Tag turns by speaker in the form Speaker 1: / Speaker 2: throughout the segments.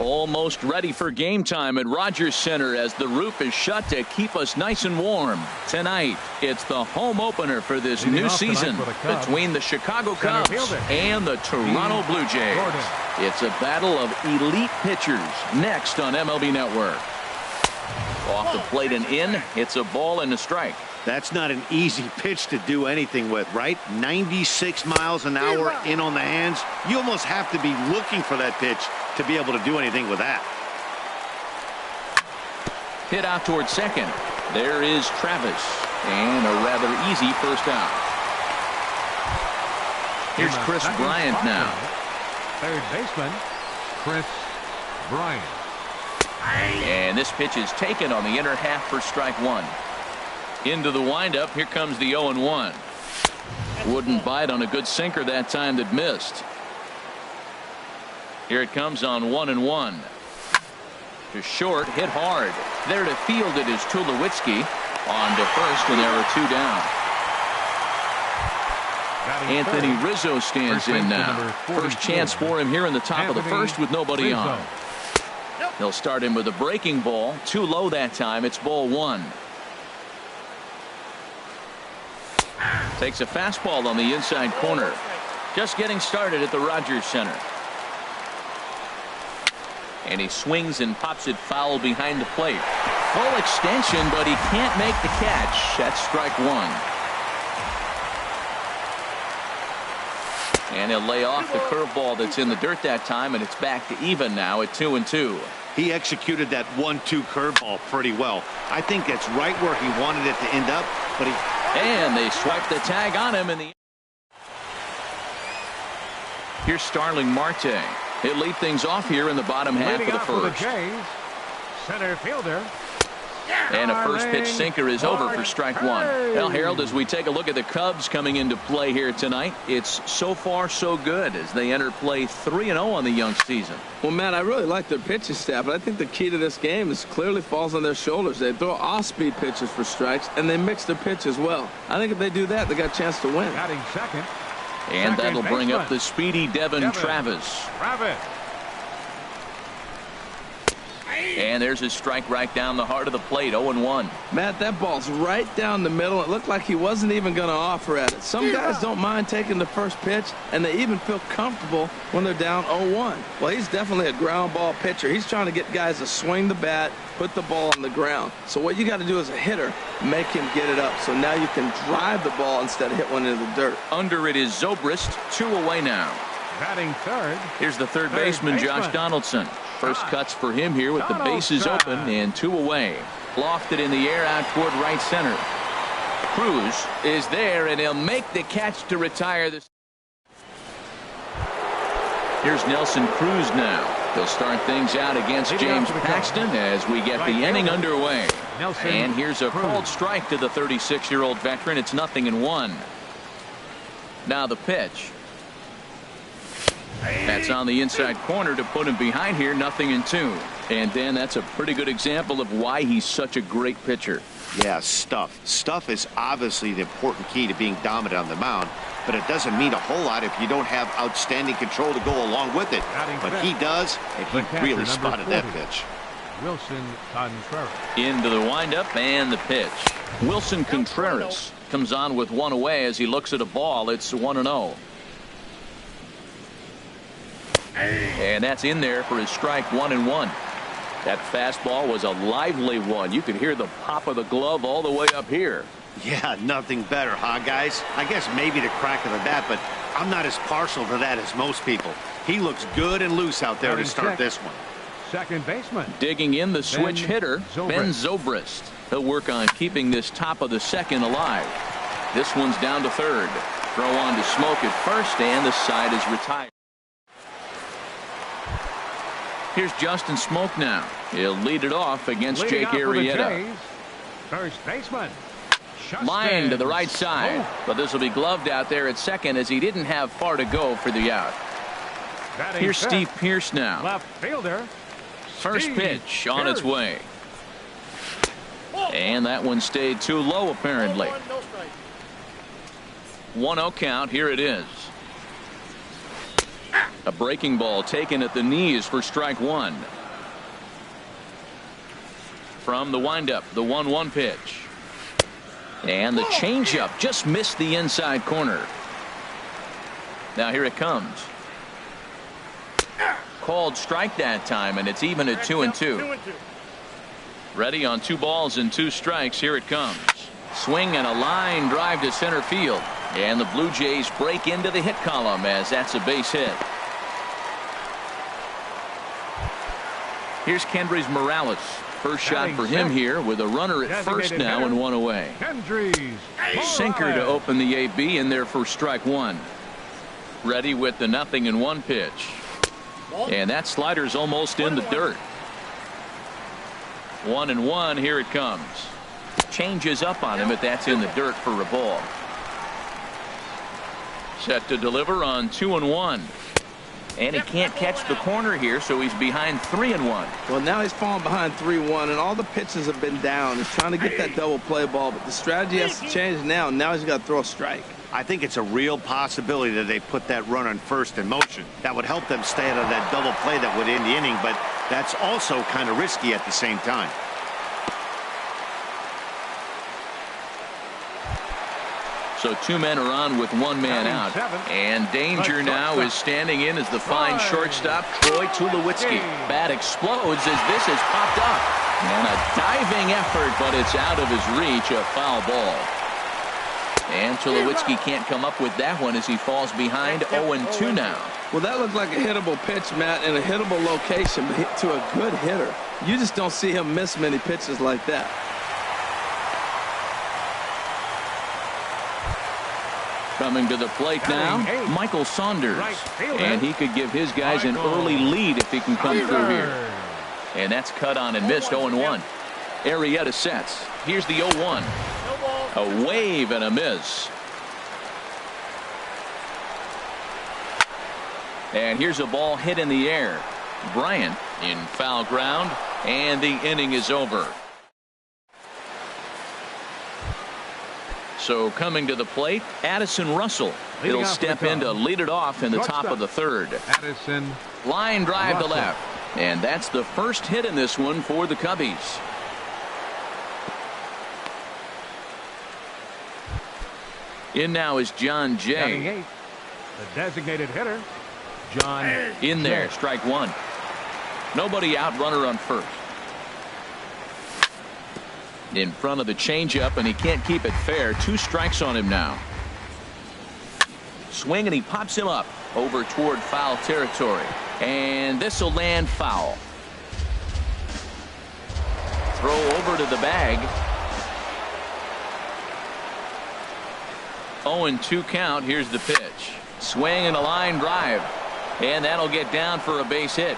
Speaker 1: Almost ready for game time at Rogers Center as the roof is shut to keep us nice and warm. Tonight, it's the home opener for this new season between the Chicago Cubs and the Toronto Blue Jays. It's a battle of elite pitchers next on MLB Network. Off the plate and in, it's a ball and a strike.
Speaker 2: That's not an easy pitch to do anything with, right? 96 miles an hour in on the hands. You almost have to be looking for that pitch to be able to do anything with that.
Speaker 1: Hit out towards second. There is Travis. And a rather easy first out. Here's Chris Bryant now.
Speaker 3: Third baseman, Chris Bryant.
Speaker 1: And this pitch is taken on the inner half for strike one. Into the windup. Here comes the 0-1. Wouldn't bite on a good sinker that time that missed. Here it comes on 1-1. To short, hit hard. There to field it is Tulowitzki. On to first, and there are two down. Anthony Rizzo stands in now. First chance for him here in the top of the first with nobody on. He'll start him with a breaking ball. Too low that time. It's ball one. Takes a fastball on the inside corner. Just getting started at the Rogers Center. And he swings and pops it foul behind the plate. Full extension, but he can't make the catch. That's strike one. And he'll lay off the curveball that's in the dirt that time, and it's back to even now at 2-2.
Speaker 2: He executed that 1-2 curveball pretty well. I think that's right where he wanted it to end up, but he...
Speaker 1: And they swipe the tag on him in the... Here's Starling Marte. He'll lead things off here in the bottom half of the first.
Speaker 3: Center fielder.
Speaker 1: And a first pitch sinker is over for strike one. Well, Harold, as we take a look at the Cubs coming into play here tonight, it's so far so good as they enter play 3-0 on the young season.
Speaker 4: Well, Matt, I really like their pitching staff, but I think the key to this game is clearly falls on their shoulders. They throw off-speed pitches for strikes, and they mix their pitch as well. I think if they do that, they got a chance to win.
Speaker 3: Batting second.
Speaker 1: And that'll bring up the speedy Devin Travis. And there's his strike right down the heart of the plate, 0-1.
Speaker 4: Matt, that ball's right down the middle. It looked like he wasn't even going to offer at it. Some guys don't mind taking the first pitch, and they even feel comfortable when they're down 0-1. Well, he's definitely a ground ball pitcher. He's trying to get guys to swing the bat, put the ball on the ground. So what you got to do as a hitter, make him get it up. So now you can drive the ball instead of hit one into the dirt.
Speaker 1: Under it is Zobrist, 2 away now.
Speaker 3: Batting third.
Speaker 1: Here's the third baseman, Josh Donaldson. First cuts for him here with the bases open and 2 away. Lofted in the air out toward right center. Cruz is there, and he'll make the catch to retire this. Here's Nelson Cruz now. He'll start things out against James Paxton as we get the inning underway. And here's a called strike to the 36-year-old veteran. It's 0-1. Now the pitch. That's on the inside corner to put him behind here, 0-2. And then that's a pretty good example of why he's such a great pitcher.
Speaker 2: Yeah, stuff. Stuff is obviously the important key to being dominant on the mound, but it doesn't mean a whole lot if you don't have outstanding control to go along with it. But he does, and he really spotted that pitch.
Speaker 3: Wilson Contreras.
Speaker 1: Into the windup and the pitch. Wilson Contreras comes on with 1 away as he looks at a ball. It's 1-0. And that's in there for his strike, 1-1. That fastball was a lively one. You could hear the pop of the glove all the way up here.
Speaker 2: Yeah, nothing better, huh, guys? I guess maybe the crack of the bat, but I'm not as partial to that as most people. He looks good and loose out there to start this one.
Speaker 3: Second baseman.
Speaker 1: Digging in the switch hitter, Ben Zobrist. He'll work on keeping this top of the second alive. This one's down to third. Throw on to Smoke at first, and the side is retired. Here's Justin Smoke now. He'll lead it off against Jake Arrieta.
Speaker 3: First baseman.
Speaker 1: Line to the right side, but this will be gloved out there at second as he didn't have far to go for the out. Here's Steve Pearce now.
Speaker 3: Left fielder.
Speaker 1: First pitch on its way. And that one stayed too low apparently. 1-0 count. Here it is. A breaking ball taken at the knees for strike one. From the windup, the 1-1 pitch. And the changeup just missed the inside corner. Now here it comes. Called strike that time, and it's even at 2-2. Ready on 2 balls and 2 strikes. Here it comes. Swing and a line drive to center field. And the Blue Jays break into the hit column as that's a base hit. Here's Kendrys Morales. First shot for him here with a runner at first now and 1 away. Sinker to open the AB in there for strike one. Ready with the 0-1 pitch. And that slider's almost in the dirt. 1-1. Here it comes. Changes up on him, but that's in the dirt for a ball. Set to deliver on 2-1. And he can't catch the corner here, so he's behind 3-1.
Speaker 4: Well, now he's falling behind 3-1, and all the pitches have been down. He's trying to get that double play ball, but the strategy has to change now. Now he's got to throw a strike.
Speaker 2: I think it's a real possibility that they put that run on first in motion. That would help them stay out of that double play that would end the inning, but that's also kind of risky at the same time.
Speaker 1: So 2 men are on with 1 man out. And danger now is standing in as the fine shortstop, Troy Tulowitzki. Bat explodes as this has popped up. And a diving effort, but it's out of his reach, a foul ball. And Tulowitzki can't come up with that one as he falls behind 0-2 now.
Speaker 4: Well, that looked like a hittable pitch, Matt, in a hittable location, but hit to a good hitter. You just don't see him miss many pitches like that.
Speaker 1: Coming to the plate now, Michael Saunders. And he could give his guys an early lead if he can come through here. And that's cut on and missed. 0-1. Arrieta sets. Here's the 0-1. A wave and a miss. And here's a ball hit in the air. Bryant in foul ground, and the inning is over. So coming to the plate, Addison Russell. He'll step in to lead it off in the top of the third.
Speaker 3: Addison.
Speaker 1: Line drive to left. And that's the first hit in this one for the Cubbies. In now is John Jay.
Speaker 3: The designated hitter, John.
Speaker 1: In there, strike one. Nobody out, runner on first. In front of the changeup, and he can't keep it fair. 2 strikes on him now. Swing, and he pops him up over toward foul territory. And this will land foul. Throw over to the bag. 0-2 count. Here's the pitch. Swing and a line drive. And that'll get down for a base hit.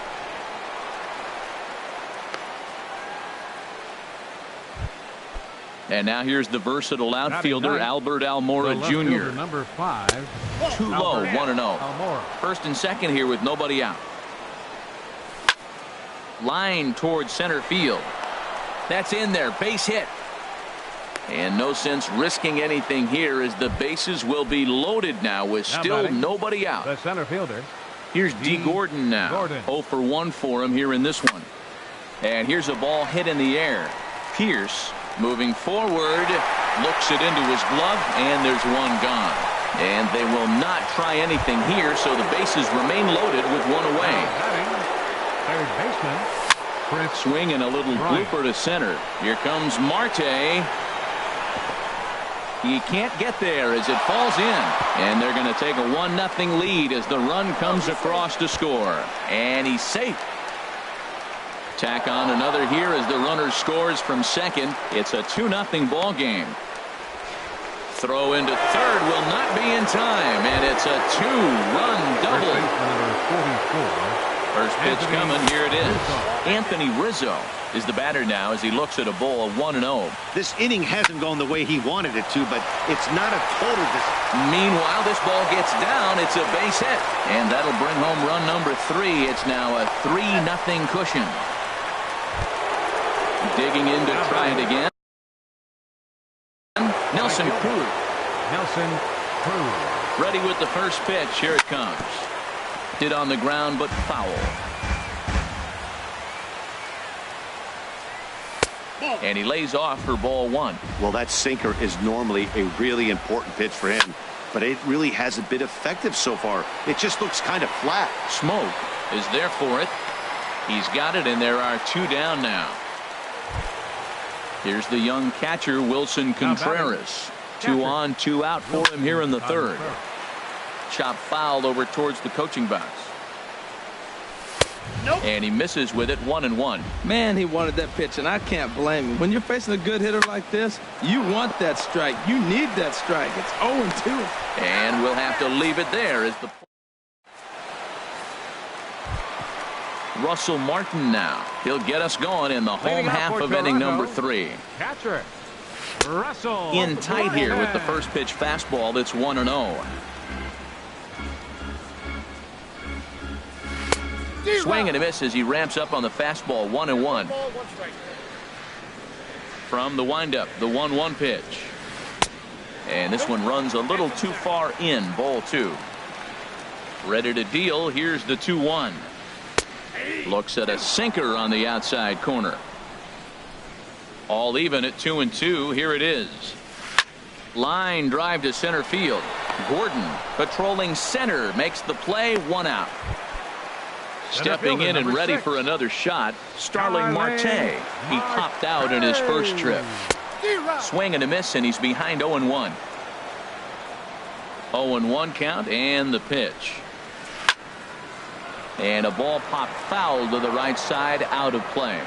Speaker 1: And now here's the versatile outfielder, Albert Almora Jr.
Speaker 3: Number 5.
Speaker 1: Too low, 1-0. First and second here with nobody out. Line towards center field. That's in there, base hit. And no sense risking anything here as the bases will be loaded now with still nobody out.
Speaker 3: The center fielder.
Speaker 1: Here's D. Gordon now. 0 for 1 for him here in this one. And here's a ball hit in the air. Pierce moving forward, looks it into his glove, and there's one gone. And they will not try anything here, so the bases remain loaded with 1 away.
Speaker 3: Third baseman.
Speaker 1: Swing and a little blooper to center. Here comes Marte. He can't get there as it falls in. And they're going to take a 1-0 lead as the run comes across to score. And he's safe. Tack on another here as the runner scores from second. It's a 2-0 ball game. Throw into third will not be in time, and it's a 2-run double. First pitch coming. Here it is. Anthony Rizzo is the batter now as he looks at a ball of 1-0.
Speaker 2: This inning hasn't gone the way he wanted it to, but it's not a total.
Speaker 1: Meanwhile, this ball gets down. It's a base hit, and that'll bring home run number 3. It's now a 3-0 cushion. Digging in to try it again. Nelson Cruz.
Speaker 3: Nelson Cruz.
Speaker 1: Ready with the first pitch. Here it comes. Hit on the ground, but foul. And he lays off for ball one.
Speaker 2: Well, that sinker is normally a really important pitch for him, but it really hasn't been effective so far. It just looks kind of flat.
Speaker 1: Smoke is there for it. He's got it, and there are 2 down now. Here's the young catcher, Wilson Contreras. 2 on, 2 out for him here in the third. Chop fouled over towards the coaching box. Nope. And he misses with it, 1-1.
Speaker 4: Man, he wanted that pitch, and I can't blame him. When you're facing a good hitter like this, you want that strike. You need that strike. It's 0-2.
Speaker 1: And we'll have to leave it there as the Russell Martin now. He'll get us going in the home half of inning number 3.
Speaker 3: Catcher Russell
Speaker 1: in tight here with the first pitch fastball. That's 1-0. Swing and a miss as he ramps up on the fastball. 1-1. From the windup, the 1-1 pitch. And this one runs a little too far in. Ball 2. Ready to deal. Here's the 2-1. Looks at a sinker on the outside corner. All even at 2-2. Here it is. Line drive to center field. Gordon patrolling center makes the play. 1 out. Stepping in and ready for another shot, Starling Marte. He popped out in his first trip. Swing and a miss, and he's behind 0-1. 0-1 count, and the pitch. And a ball popped foul to the right side, out of play.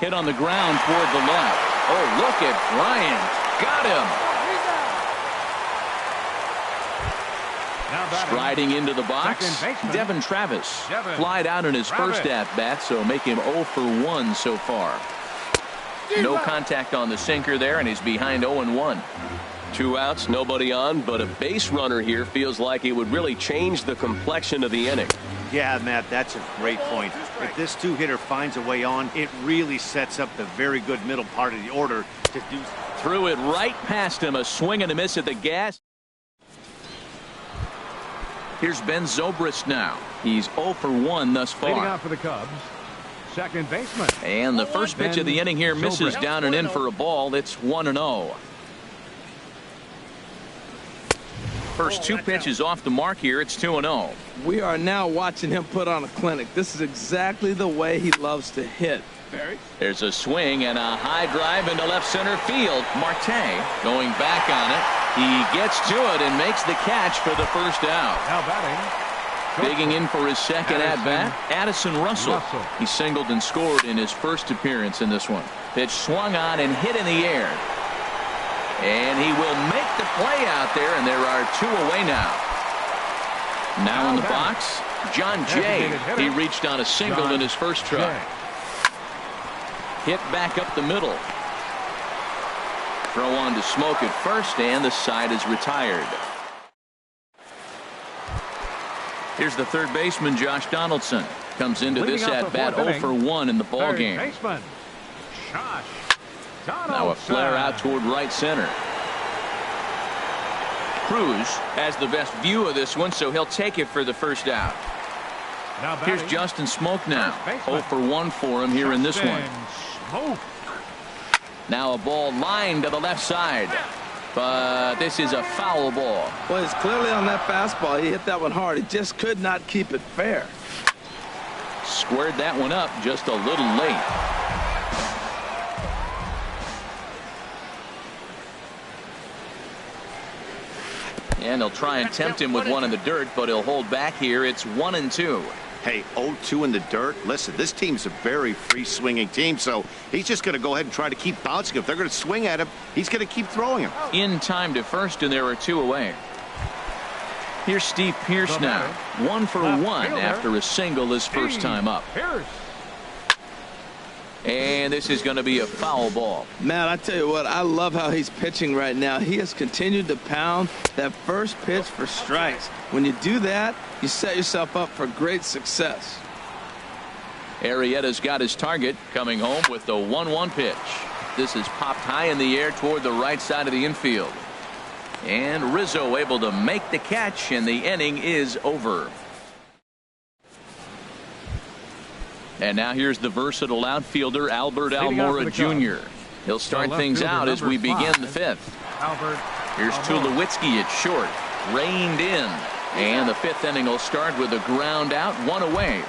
Speaker 1: Hit on the ground toward the left. Oh, look at Bryant. Got him. Striding into the box, Devin Travis flied out in his first at-bat, so make him 0 for 1 so far. No contact on the sinker there, and he's behind 0-1. 2 outs, nobody on, but a base runner here feels like it would really change the complexion of the inning.
Speaker 2: Yeah, Matt, that's a great point. If this 2-hitter finds a way on, it really sets up the very good middle part of the order to do.
Speaker 1: Threw it right past him, a swing and a miss at the gas. Here's Ben Zobrist now. He's 0 for 1 thus far.
Speaker 3: Leading off for the Cubs, second baseman.
Speaker 1: And the first pitch of the inning here misses down and in for a ball. It's 1-0. First 2 pitches off the mark here. It's 2-0.
Speaker 4: We are now watching him put on a clinic. This is exactly the way he loves to hit.
Speaker 1: There's a swing and a high drive into left center field. Marte going back on it. He gets to it and makes the catch for the first out.
Speaker 3: Now batting.
Speaker 1: Digging in for his second at-bat, Addison Russell. He singled and scored in his first appearance in this one. Pitch swung on and hit in the air. And he will make the play out there, and there are 2 away now. Now in the box, John Jay. He reached on a single in his first try. Hit back up the middle. Throw on to Smoke at first, and the side is retired. Here's the third baseman, Josh Donaldson. Comes into this at-bat 0 for 1 in the ball game. Now a flare out toward right center. Cruz has the best view of this one, so he'll take it for the first out. Here's Justin Smoke now. 0 for 1 for him here in this one. Now a ball lined to the left side. But this is a foul ball.
Speaker 4: Well, it's clearly on that fastball. He hit that one hard. He just could not keep it fair.
Speaker 1: Squared that one up just a little late. And they'll try and tempt him with one in the dirt, but he'll hold back here. It's 1-2.
Speaker 2: Hey, 0-2 in the dirt. Listen, this team's a very free-swinging team, so he's just going to go ahead and try to keep bouncing. If they're going to swing at him, he's going to keep throwing him.
Speaker 1: In time to first, and there are 2 away. Here's Steve Pearce now. 1 for 1 after a single his first time up. And this is going to be a foul ball.
Speaker 4: Man, I tell you what, I love how he's pitching right now. He has continued to pound that first pitch for strikes. When you do that, you set yourself up for great success.
Speaker 1: Arrieta's got his target, coming home with the 1-1 pitch. This is popped high in the air toward the right side of the infield. And Rizzo able to make the catch, and the inning is over. And now here's the versatile outfielder, Albert Almora Jr. He'll start things out as we begin the fifth. Here's Tulowitzki at short. Reined in. And the fifth inning will start with a ground out, one away.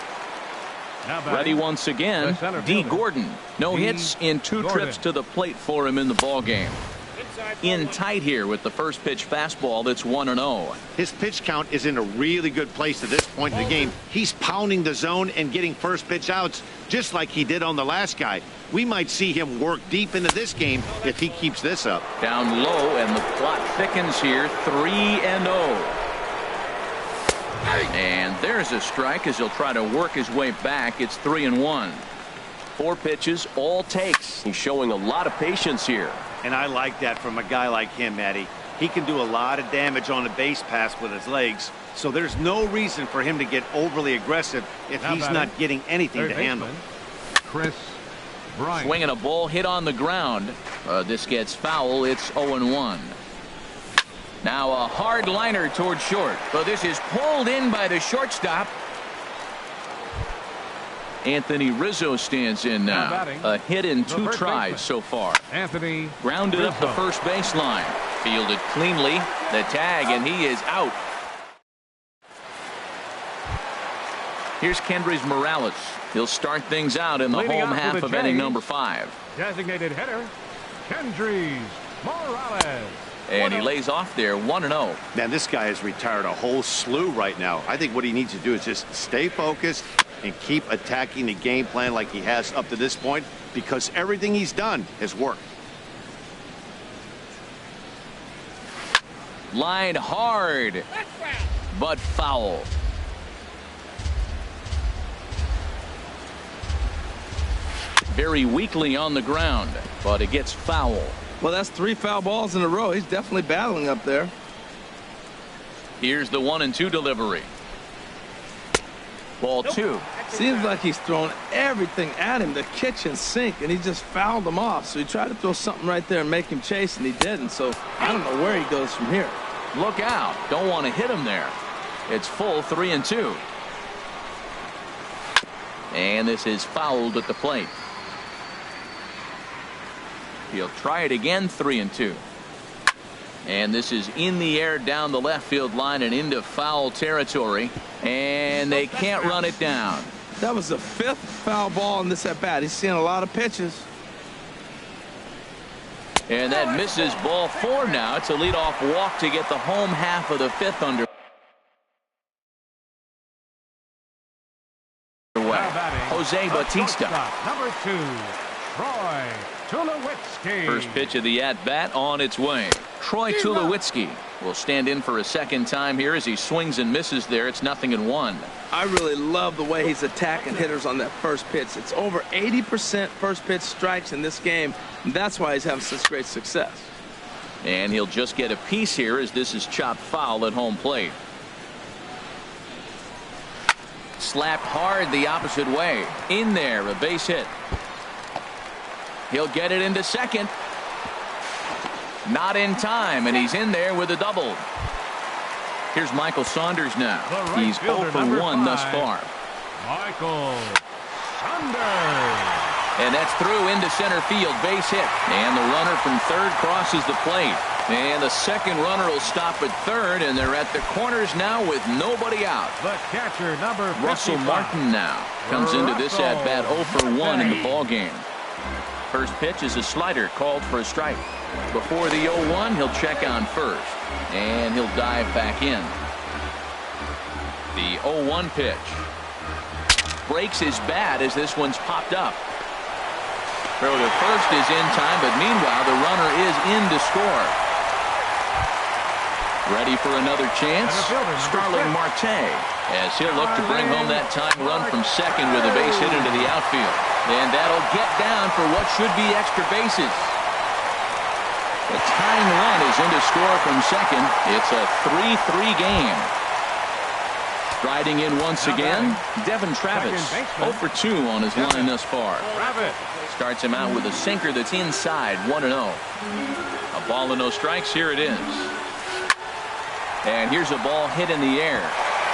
Speaker 1: Ready once again, D. Gordon. No hits in 2 trips to the plate for him in the ballgame. In tight here with the first pitch fastball that's 1-0.
Speaker 2: His pitch count is in a really good place at this point in the game. He's pounding the zone and getting first pitch outs just like he did on the last guy. We might see him work deep into this game if he keeps this up.
Speaker 1: Down low, and the plot thickens here. 3-0. And there's a strike as he'll try to work his way back. It's 3-1. 4 pitches, all takes. He's showing a lot of patience here.
Speaker 2: And I like that from a guy like him, Matty. He can do a lot of damage on a base pass with his legs, so there's no reason for him to get overly aggressive if he's not getting anything to handle.
Speaker 3: Chris Bryant.
Speaker 1: Swinging a ball hit on the ground. This gets foul. It's 0-1. Now a hard liner toward short, but this is pulled in by the shortstop. Anthony Rizzo stands in now. A hit in 2 tries so far.
Speaker 3: Anthony
Speaker 1: grounded
Speaker 3: Rizzo.
Speaker 1: up the first baseline. Fielded cleanly. The tag, and he is out. Here's Kendrys Morales. He'll start things out in the home half of inning number 5.
Speaker 3: Designated hitter, Kendrys Morales.
Speaker 1: And he lays off there, 1-0.
Speaker 2: Man, this guy has retired a whole slew right now. I think what he needs to do is just stay focused and keep attacking the game plan like he has up to this point, because everything he's done has worked.
Speaker 1: Line hard, but foul. Very weakly on the ground, but it gets foul.
Speaker 4: Well, that's 3 foul balls in a row. He's definitely battling up there.
Speaker 1: Here's the 1-2 delivery. Ball 2.
Speaker 4: Seems like he's thrown everything at him, the kitchen sink, and he just fouled him off. So he tried to throw something right there and make him chase, and he didn't. So I don't know where he goes from here.
Speaker 1: Look out. Don't want to hit him there. It's full 3-2. And this is fouled at the plate. He'll try it again, 3-2. And this is in the air down the left field line and into foul territory. And they can't run it down.
Speaker 4: That was the 5th foul ball in this at bat. He's seeing a lot of pitches.
Speaker 1: And that misses ball 4 now. It's a leadoff walk to get the home half of the 5th underway. Jose Bautista.
Speaker 3: Number 2, Troy Tulowitzki.
Speaker 1: First pitch of the at-bat on its way. Troy Tulowitzki will stand in for a second time here as he swings and misses there. It's 0-1.
Speaker 4: I really love the way he's attacking hitters on that first pitch. It's over 80% first pitch strikes in this game. And that's why he's having such great success.
Speaker 1: And he'll just get a piece here as this is chopped foul at home plate. Slapped hard the opposite way. In there, a base hit. He'll get it into second. Not in time, and he's in there with a double. Here's Michael Saunders now. He's 0 for 1 thus far.
Speaker 3: Michael Saunders.
Speaker 1: And that's through into center field, base hit. And the runner from third crosses the plate. And the second runner will stop at third, and they're at the corners now with nobody out.
Speaker 3: The catcher, number 55.
Speaker 1: Russell Martin now comes into this at-bat 0 for 1 in the ballgame. First pitch is a slider called for a strike. Before the 0-1, he'll check on first, and he'll dive back in. The 0-1 pitch breaks his bat as this one's popped up. Throw to first is in time, but meanwhile the runner is in to score. Ready for another chance? Starling Marte, as he'll look to bring home that tying run from second with a base hit into the outfield. And that'll get down for what should be extra bases. The tying run is in to score from second. It's a 3-3 game. Striding in once again, Devin Travis, 0 for 2 on his line thus far. Starts him out with a sinker that's inside, 1-0. A ball and no strikes, here it is. And here's a ball hit in the air.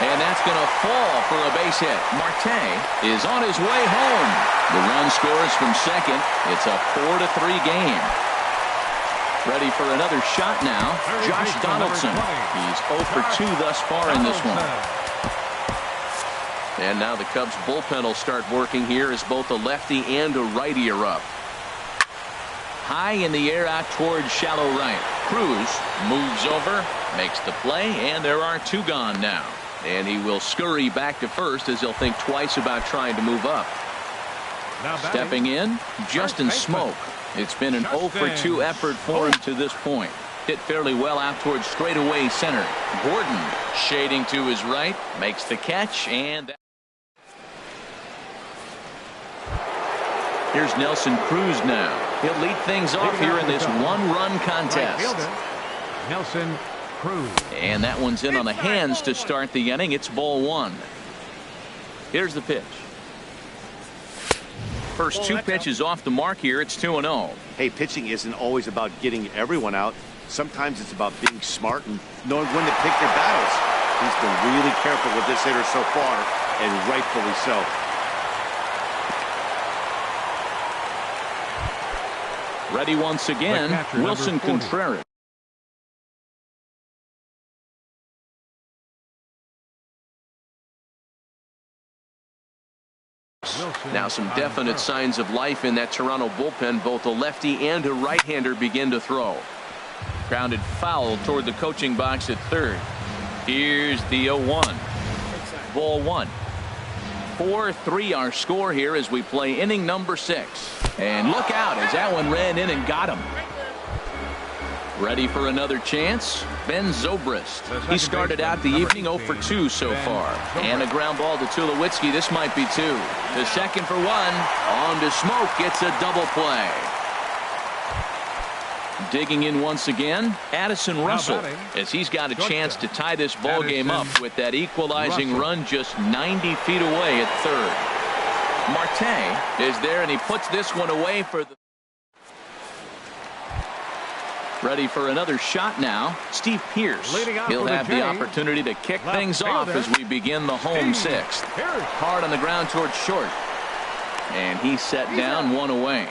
Speaker 1: And that's going to fall for a base hit. Marte is on his way home. The run scores from second. It's a 4-3 game. Ready for another shot now. Josh Donaldson. He's 0 for 2 thus far in this one. And now the Cubs bullpen will start working here as both a lefty and a righty are up. High in the air out towards shallow right. Cruz moves over, makes the play, and there are 2 gone now. And he will scurry back to first as he'll think twice about trying to move up. Stepping in, Justin Smoke. It's been an 0 for 2 effort for him to this point. Hit fairly well out towards straightaway center. Gordon shading to his right, makes the catch, and here's Nelson Cruz now. He'll lead things off here in this one-run contest.
Speaker 3: Nelson Cruz.
Speaker 1: And that one's in on the hands to start the inning. It's ball 1. Here's the pitch. First 2 pitches off the mark here. It's 2-0.
Speaker 2: Hey, pitching isn't always about getting everyone out. Sometimes it's about being smart and knowing when to pick your battles. He's been really careful with this hitter so far, and rightfully so.
Speaker 1: Ready once again, Wilson Contreras. Now some definite signs of life in that Toronto bullpen. Both a lefty and a right-hander begin to throw. Grounded foul toward the coaching box at third. Here's the 0-1. Ball 1. 4-3 our score here as we play inning number 6. And look out as that one ran in and got him. Ready for another chance? Ben Zobrist. He started out the evening 0 for 2 so far. And a ground ball to Tulowitzki. This might be 2. To second for 1. On to Smoke. Gets a double play. Digging in once again, Addison Russell, as he's got a chance to tie this ball game up with that equalizing run just 90 feet away at third. Marte is there, and he puts this one away for the... Ready for another shot now. Steve Pearce. He'll have the opportunity to kick things off as we begin the home 6th. Hard on the ground towards short. And he's set down, 1 away.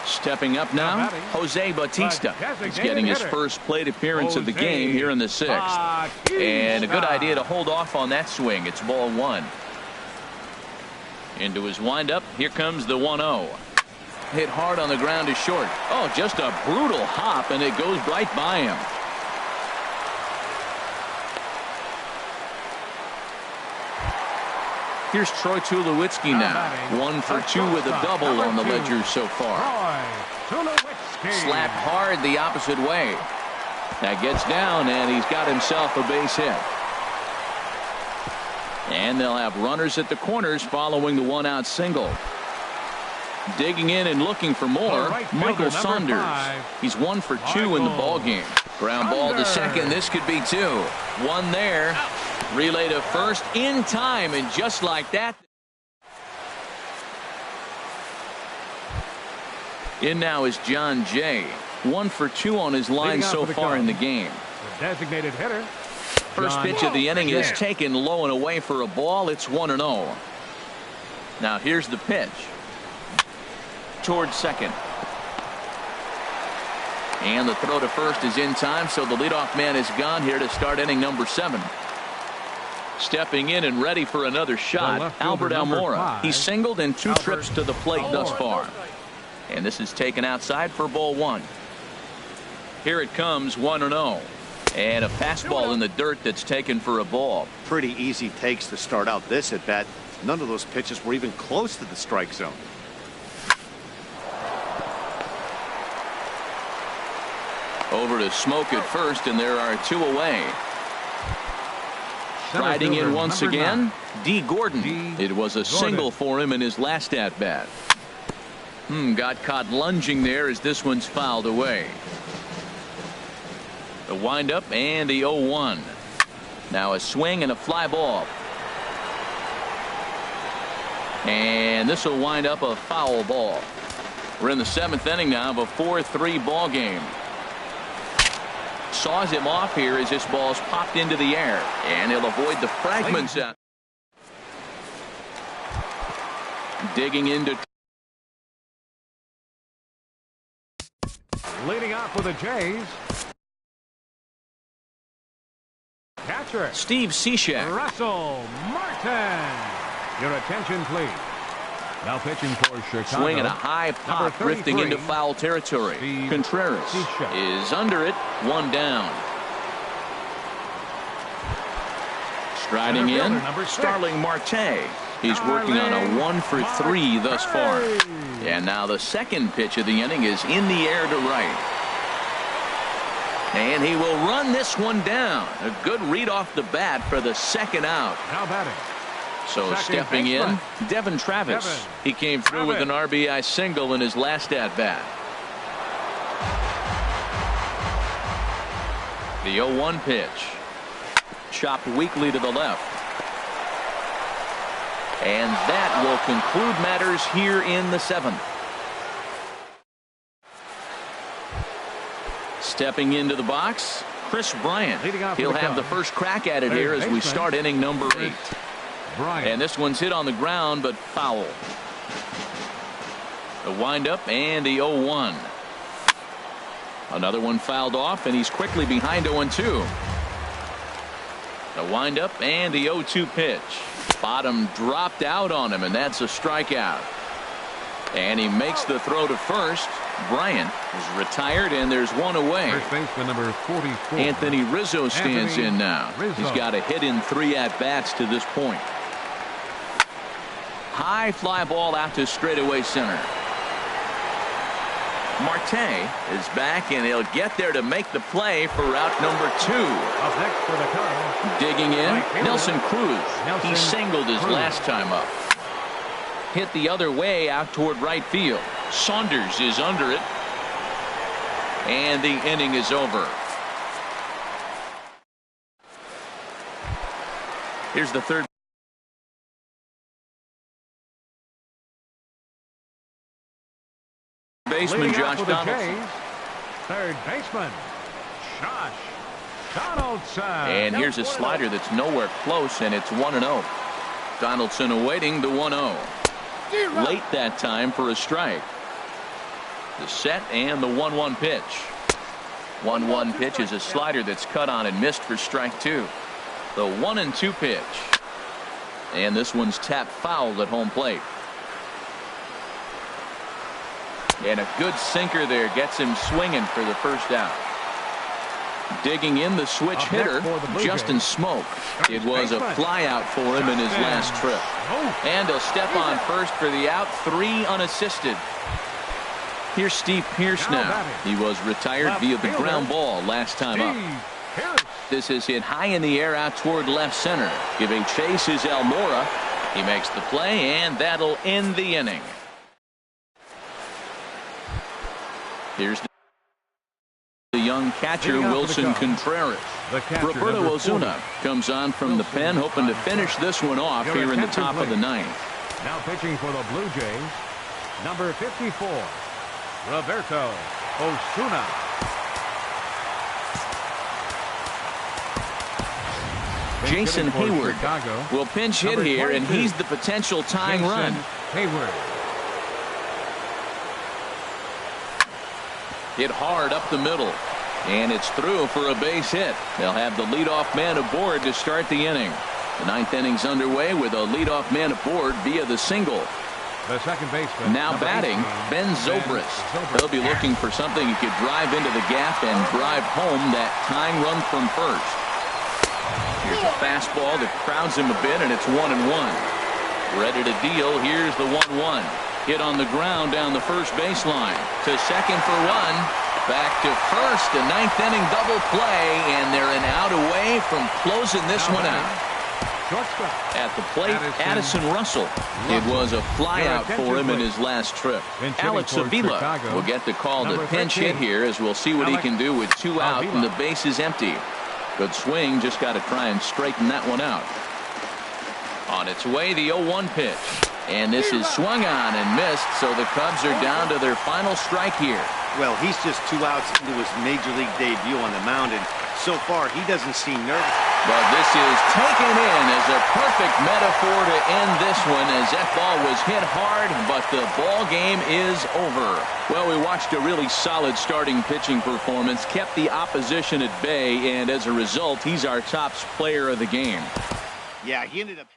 Speaker 1: Stepping up now, Jose Bautista. He's getting his first plate appearance of the game here in the 6th. And a good idea to hold off on that swing. It's ball 1. Into his windup. Here comes the 1-0. Hit hard on the ground to short. Oh, just a brutal hop, and it goes right by him. Here's Troy Tulowitzki now. 1 for 2 with a double on the ledger so far. Slapped hard the opposite way. That gets down, and he's got himself a base hit. And they'll have runners at the corners following the 1-out single. Digging in and looking for more, Michael Saunders. He's 1 for 2 in the ball game. Ground ball to second. This could be 2. 1 there. Relay to first in time, and just like that. In now is John Jay. 1 for 2 on his line so far in the game.
Speaker 3: The designated hitter.
Speaker 1: First pitch of the inning is taken low and away for a ball. It's 1-0. Now here's the pitch. Towards second. And the throw to first is in time, so the leadoff man is gone here to start inning number 7. Stepping in and ready for another shot, Albert Almora. He's singled in 2 trips to the plate thus far. And this is taken outside for ball 1. Here it comes, 1-0. And a fastball in the dirt that's taken for a ball.
Speaker 2: Pretty easy takes to start out this at bat. None of those pitches were even close to the strike zone.
Speaker 1: Over to Smoke at first, and there are 2 away. Riding in once again, D. Gordon. It was a single for him in his last at-bat. Got caught lunging there as this one's fouled away. The windup and the 0-1. Now a swing and a fly ball. And this will wind up a foul ball. We're in the 7th inning now of a 4-3 ball game. saws him off here as this ball's popped into the air, and he'll avoid the fragments out. Digging into.
Speaker 3: Leading off with the Jays. Catcher
Speaker 1: Steve Cishek.
Speaker 3: Russell Martin. Your attention, please. Now pitching for Chicago.
Speaker 1: Swinging a high pop, drifting into foul territory. Contreras is under it. One down. Striding in, Starling Marte. He's working on a 1-for-3 thus far. And now the second pitch of the inning is in the air to right. And he will run this one down. A good read off the bat for the second out.
Speaker 3: Now batting.
Speaker 1: So stepping in, Devin Travis. He came through with an RBI single in his last at-bat. The 0-1 pitch. Chopped weakly to the left. And that will conclude matters here in the 7th. Stepping into the box, Chris Bryant. He'll have the first crack at it here as we start inning number 8. And this one's hit on the ground, but foul. The windup and the 0-1. Another one fouled off, and he's quickly behind 0-2. The windup and the 0-2 pitch. Bottom dropped out on him, and that's a strikeout. And he makes the throw to first. Bryant is retired, and there's one away.
Speaker 3: First baseman number 44.
Speaker 1: Anthony Rizzo stands in now. He's got a hit in 3 at-bats to this point. High fly ball out to straightaway center. Marte is back, and he'll get there to make the play for route number 2.
Speaker 3: Up next for the Cubs.
Speaker 1: Digging in, Nelson Cruz. He singled his last time up. Hit the other way out toward right field. Saunders is under it. And the inning is over. Here's the third. Baseman Josh Donaldson.
Speaker 3: Third baseman Josh Donaldson.
Speaker 1: And here's a slider that's nowhere close, and it's 1-0. Donaldson awaiting the 1-0. Late that time for a strike. The set and the 1-1 pitch. 1-1 pitch is a slider that's cut on and missed for strike 2. The 1-2 pitch. And this one's tapped foul at home plate. And a good sinker there gets him swinging for the first out. Digging in the switch hitter, Justin Smoke. It was a fly out for him in his last trip. And he'll step on first for the out, 3 unassisted. Here's Steve Pearce now. He was retired via the ground ball last time up. This is hit high in the air out toward left center. Giving chase is Almora. He makes the play, and that'll end the inning. Here's the young catcher, Wilson Contreras. Roberto Ozuna comes on from the pen, hoping to finish this one off here in the top of the 9th.
Speaker 3: Now pitching for the Blue Jays, number 54, Roberto Osuna.
Speaker 1: Jason Hayward will pinch hit here, and he's the potential tying run.
Speaker 3: Hayward.
Speaker 1: Hit hard up the middle, and it's through for a base hit. They'll have the leadoff man aboard to start the inning. The 9th inning's underway with a leadoff man aboard via the single.
Speaker 3: The second baseman.
Speaker 1: Now batting, Ben Zobrist. He'll be looking for something he could drive into the gap and drive home that tying run from first. Here's a fastball that crowds him a bit, and it's 1-1. Ready to deal. Here's the 1-1. Hit on the ground down the first baseline. To second for 1. Back to first. A 9th inning double play, and they're an out away from closing this one out. At the plate, Addison Russell. It was a flyout for him in his last trip. Alex Avila will get the call to pinch hit here, as we'll see what he can do with 2 out and the base is empty. Good swing, just got to try and straighten that one out. On its way, the 0-1 pitch. And this is swung on and missed, so the Cubs are down to their final strike here.
Speaker 2: Well, he's just 2 outs into his major league debut on the mound, and so far he doesn't seem nervous.
Speaker 1: But this is taken in as a perfect metaphor to end this one, as that ball was hit hard, but the ball game is over. Well, we watched a really solid starting pitching performance, kept the opposition at bay, and as a result, he's our top player of the game.
Speaker 2: Yeah, he ended up...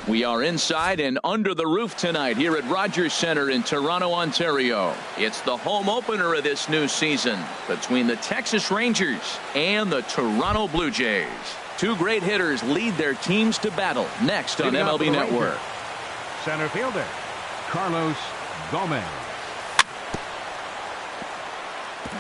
Speaker 1: We are inside and under the roof tonight here at Rogers Center in Toronto, Ontario. It's the home opener of this new season between the Texas Rangers and the Toronto Blue Jays. Two great hitters lead their teams to battle next on MLB Network.
Speaker 3: Center fielder, Carlos Gomez.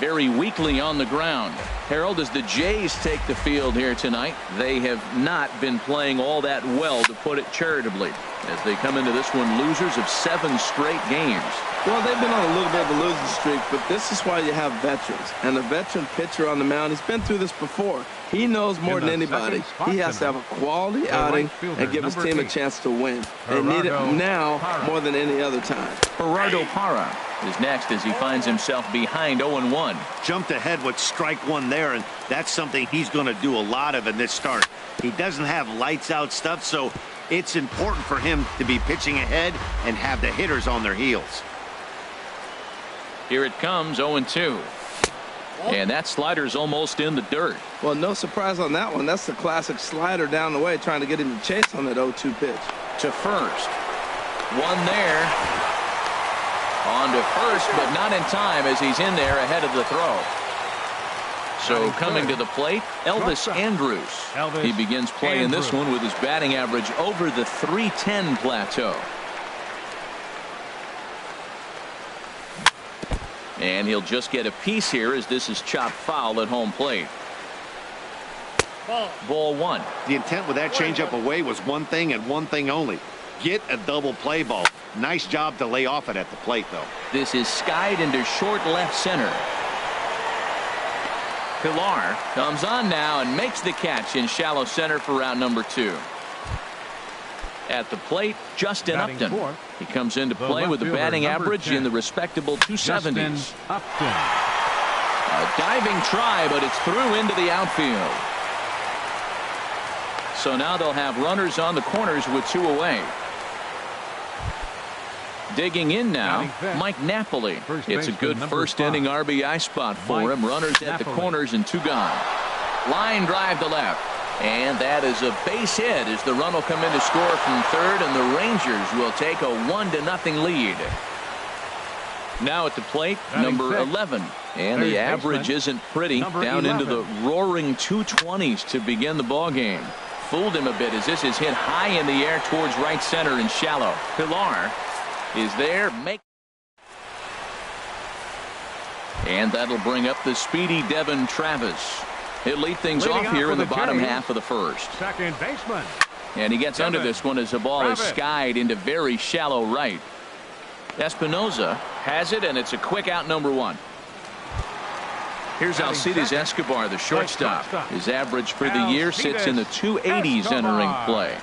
Speaker 1: Very weakly on the ground. Harold, as the Jays take the field here tonight, they have not been playing all that well, to put it charitably, as they come into this one losers of 7 straight games.
Speaker 4: Well, they've been on a little bit of a losing streak, but this is why you have veterans. And a veteran pitcher on the mound, he's been through this before. He knows more than anybody. He has to have a quality outing and give his team a chance to win. They need it now more than any other time.
Speaker 1: Gerardo Parra is next as he finds himself behind 0-1.
Speaker 2: Jumped ahead with strike one there, and that's something he's going to do a lot of in this start. He doesn't have lights out stuff, so it's important for him to be pitching ahead and have the hitters on their heels.
Speaker 1: Here it comes, 0-2. And that slider's almost in the dirt.
Speaker 4: Well, no surprise on that one. That's the classic slider down the way, trying to get him to chase on that 0-2 pitch.
Speaker 1: To first. One there. On to first, but not in time as he's in there ahead of the throw. So coming to the plate, Elvis Andrus. He begins playing this one with his batting average over the .310 plateau. And he'll just get a piece here as this is chopped foul at home plate. Ball one.
Speaker 2: The intent with that changeup away was one thing and one thing only. Get a double play ball. Nice job to lay off it at the plate, though.
Speaker 1: This is skied into short left center. Pilar comes on now and makes the catch in shallow center for round number 2. At the plate, Justin Upton. He comes into play with a batting average in the respectable 270s. A diving try, but it's through into the outfield. So now they'll have runners on the corners with 2 away. Digging in now, Mike Napoli. It's a good first inning RBI spot for him. Runners at the corners and 2 gone. Line drive to left. And that is a base hit as the run will come in to score from third, and the Rangers will take a 1-0 lead. Now at the plate, number 11. And the average isn't pretty. Down into the roaring 220s to begin the ball game. Fooled him a bit as this is hit high in the air towards right center and shallow. Pilar is there. And that'll bring up the speedy Devin Travis. He'll lead things off here in the bottom half of the first.
Speaker 3: Second baseman.
Speaker 1: And he gets under this one as the ball is skied into very shallow right. Espinoza has it, and it's a quick out, number 1. Here's Alcides Escobar, the shortstop. His average for the year sits in the 280s entering play.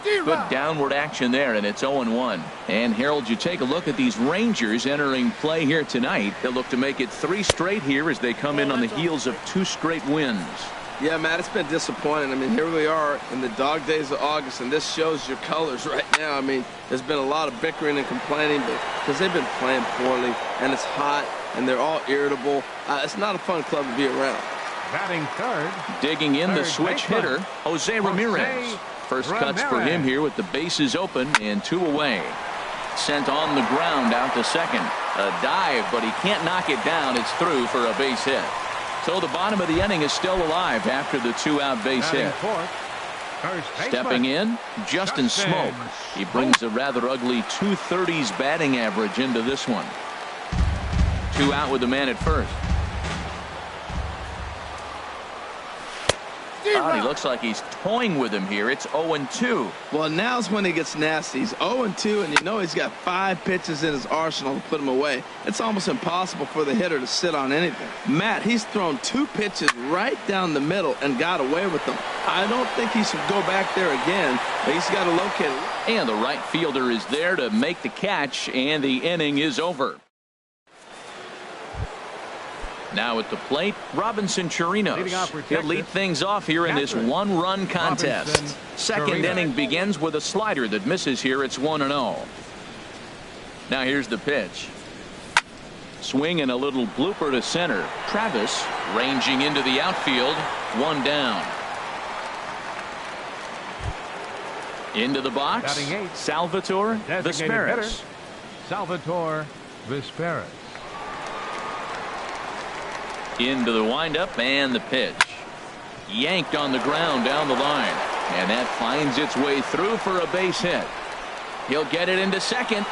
Speaker 1: Good downward action there, and it's 0-1. And Harold, you take a look at these Rangers entering play here tonight. They'll look to make it 3 straight here as they come in on the heels of 2 straight wins.
Speaker 4: Yeah, Matt, it's been disappointing. I mean, here we are in the dog days of August, and this shows your colors right now. I mean, there's been a lot of bickering and complaining because they've been playing poorly, and it's hot, and they're all irritable. It's not a fun club to be around.
Speaker 3: Batting third.
Speaker 1: Digging in the switch hitter, Jose Ramirez. First cuts for him here with the bases open and 2 away. Sent on the ground out to second. A dive, but he can't knock it down. It's through for a base hit. So the bottom of the inning is still alive after the 2-out base hit. Stepping in, Justin Smoke. He brings a rather ugly 230s batting average into this one. 2 out with the man at first. He looks like he's toying with him here. It's 0-2.
Speaker 4: Well, now's when he gets nasty. He's 0-2, and you know he's got 5 pitches in his arsenal to put him away. It's almost impossible for the hitter to sit on anything. Matt, he's thrown 2 pitches right down the middle and got away with them. I don't think he should go back there again, but he's got to locate it.
Speaker 1: And the right fielder is there to make the catch, and the inning is over. Now at the plate, Robinson Chirinos. He'll lead things off here in this 1-run contest. Second inning begins with a slider that misses here. It's 1-0. Now here's the pitch. Swing and a little blooper to center. Travis ranging into the outfield. 1 down. Into the box, Salvatore Vesperis.
Speaker 3: Salvatore Vesperis.
Speaker 1: Into the windup and the pitch. Yanked on the ground down the line. And that finds its way through for a base hit. He'll get it into second.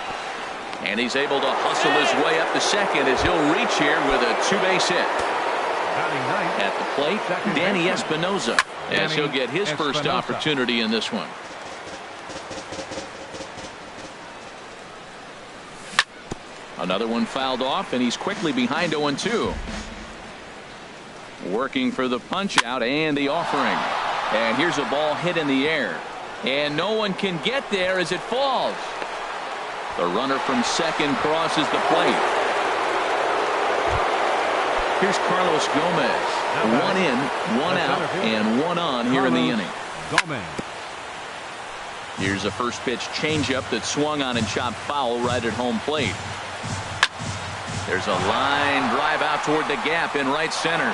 Speaker 1: And he's able to hustle his way up to second as he'll reach here with a 2-base hit. At the plate, Danny Espinoza, as he'll get his first opportunity in this one. Another one fouled off, and he's quickly behind 0-2. Working for the punch out and the offering. And here's a ball hit in the air. And no one can get there as it falls. The runner from second crosses the plate. Here's Carlos Gomez. One in, one out, and one on here in the inning. Here's a first pitch changeup that swung on and chopped foul right at home plate. There's a line drive out toward the gap in right center.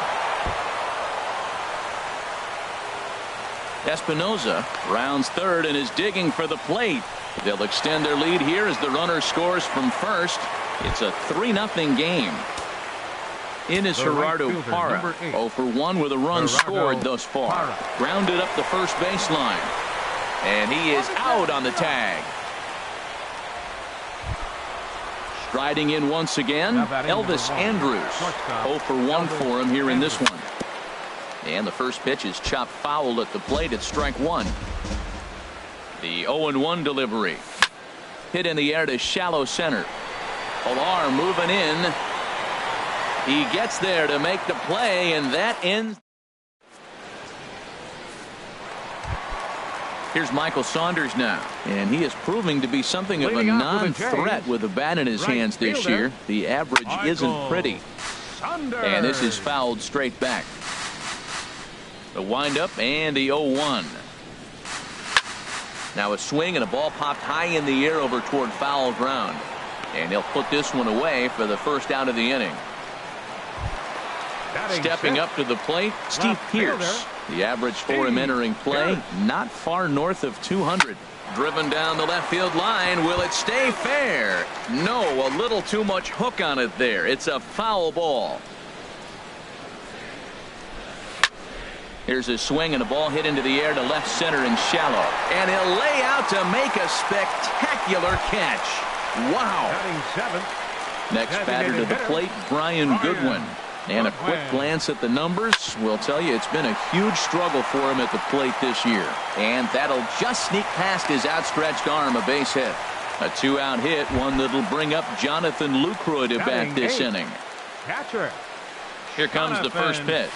Speaker 1: Espinoza rounds third and is digging for the plate. They'll extend their lead here as the runner scores from first. It's a 3-0 game. In is Gerardo Parra, 0 for 1 with a run scored thus far. Grounded up the first baseline. And he is out on the tag. Striding in once again, Elvis Andrus. 0 for 1 for him here in this one. And the first pitch is chopped foul at the plate at strike one. The 0-1 delivery. Hit in the air to shallow center. Pilar moving in. He gets there to make the play, and that ends. Here's Michael Saunders now, and he is proving to be something of a non-threat with the bat in his hands this year. The average isn't pretty. And this is fouled straight back. The windup and the 0-1. Now a swing and a ball popped high in the air over toward foul ground. And he'll put this one away for the first out of the inning. Stepping up to the plate, Steve Pearce. The average for him entering play, not far north of 200. Driven down the left field line. Will it stay fair? No, a little too much hook on it there. It's a foul ball. Here's a swing and a ball hit into the air to left center and shallow. And he'll lay out to make a spectacular catch. Wow. Next batter to the plate, Brian Goodwin. And a quick glance at the numbers will tell you it's been a huge struggle for him at the plate this year. And that'll just sneak past his outstretched arm, a base hit. A two-out hit, one that'll bring up Jonathan Lucroy to bat this inning.
Speaker 3: Catcher.
Speaker 1: Here comes the first pitch.